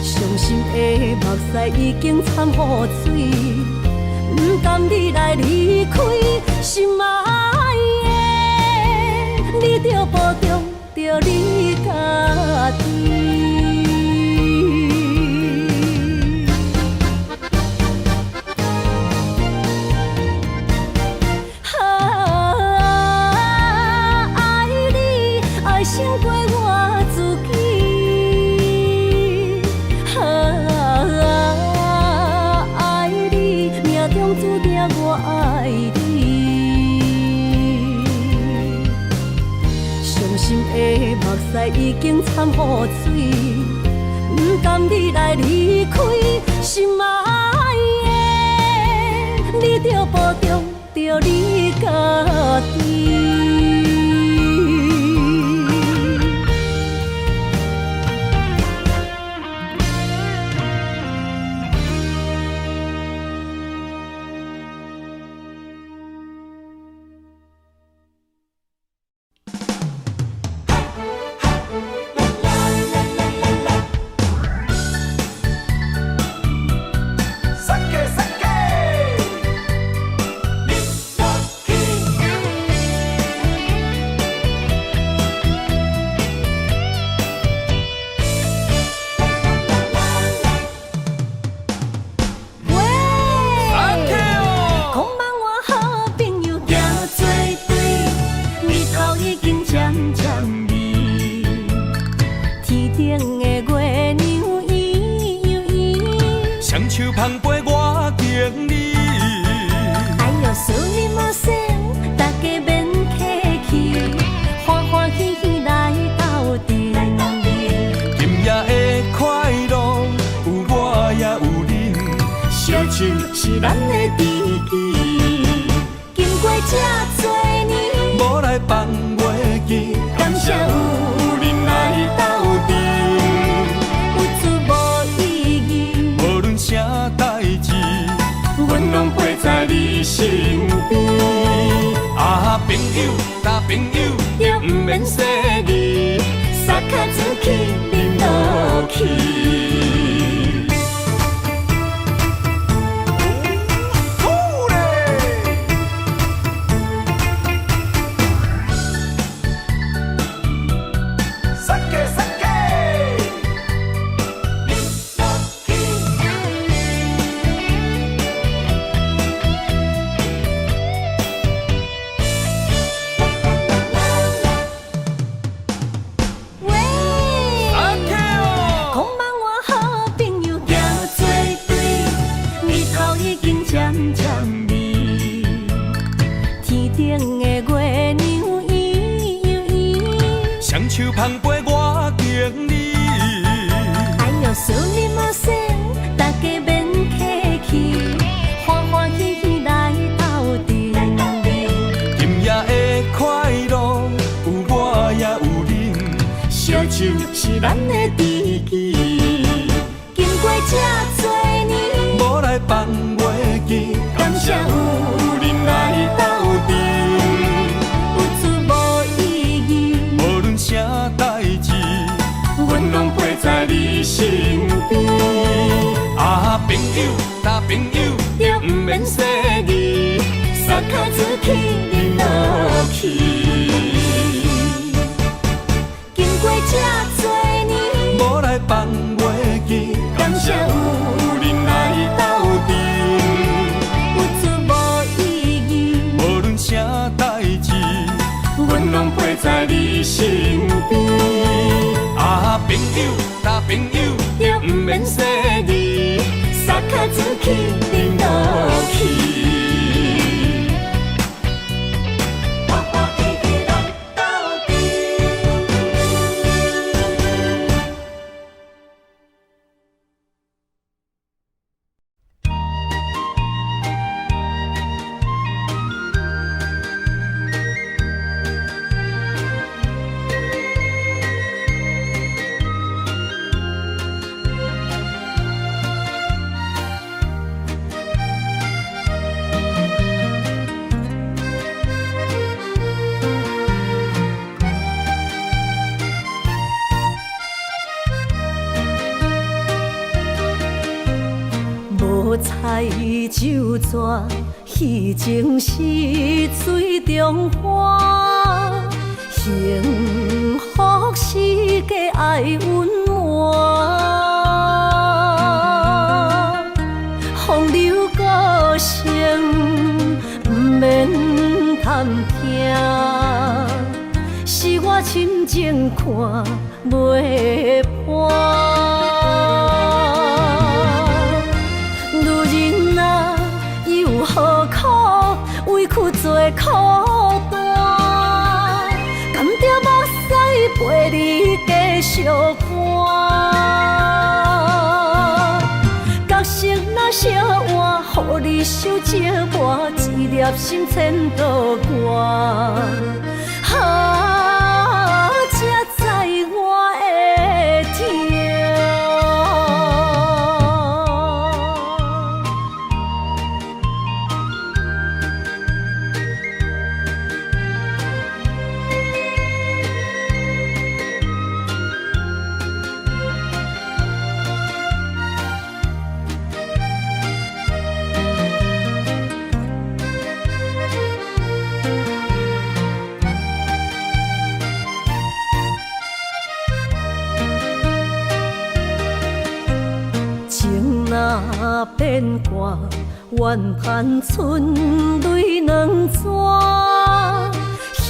伤心的目屎已经掺雨水，不甘你来离开。心爱的，你着保重着你家己。爱你爱胜过我自己，爱你命中注定我爱你。伤心的目屎已经掺雨水，不甘你来离开。心爱的，你着保重着你家己。是咱的知己，经过这多年，无来放袂记，感谢有人来斗阵，有出无意义，无论啥代志，阮拢陪在你身边。啊，朋友，大朋友，就不免说你，撒卡出去，淋落去。手捧杯我敬你，哎呦，思念无声，大家免客气，欢欢喜喜来斗阵。今夜的快乐有我也有恁，烧酒是咱的知己，经过这多年，无来放袂记，感谢有人来斗阵。啥代志，阮拢陪在你身边。啊，朋友，大朋友，就不免说你，撒卡出去，淋落去。经过这多年，无来放袂记，感谢有人来斗阵，有出无朋友，也不免说你，撒卡自去饮落去。彩酒泉，彼情是水中花，幸福是家爱温暖。风流歌声不免贪听，是我深情看袂破。何苦委屈做苦担？甘着目屎陪你继续寒。角色若烧换，予你受折磨，一粒心千度寒。才知我的痛。若变卦，怨叹春泪两逝。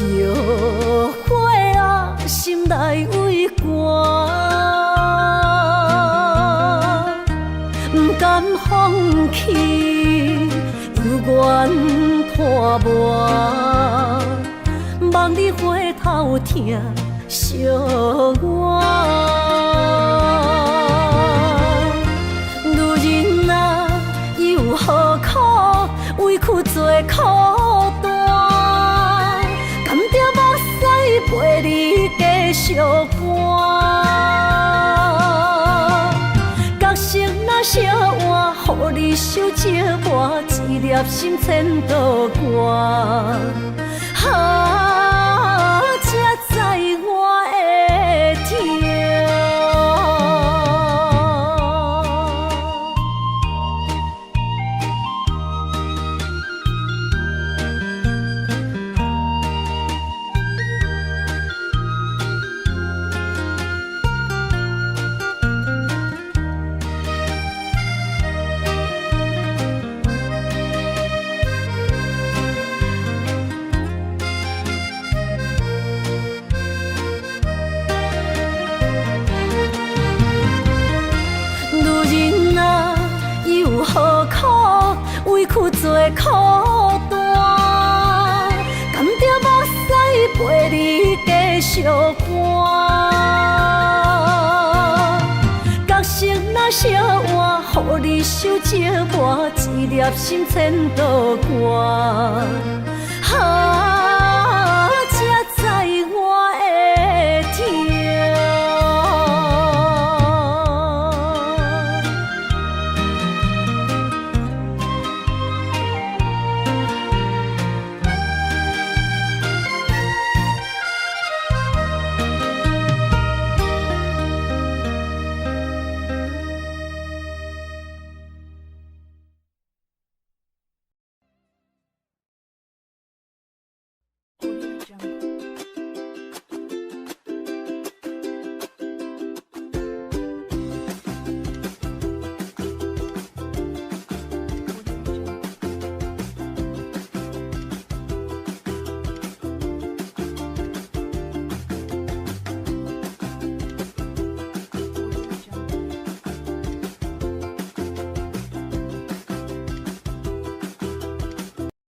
后悔啊，心内为寒，不甘放弃，犹原拖磨，望你回头听惜我。何苦委屈做苦担？甘着目屎陪你继续寒。角色若烧换，予你受折磨，一粒心千度寒。才知我的痛。何苦委屈做苦担？甘着目屎陪你继续寒。角色若烧换，予你受折磨，一粒心千度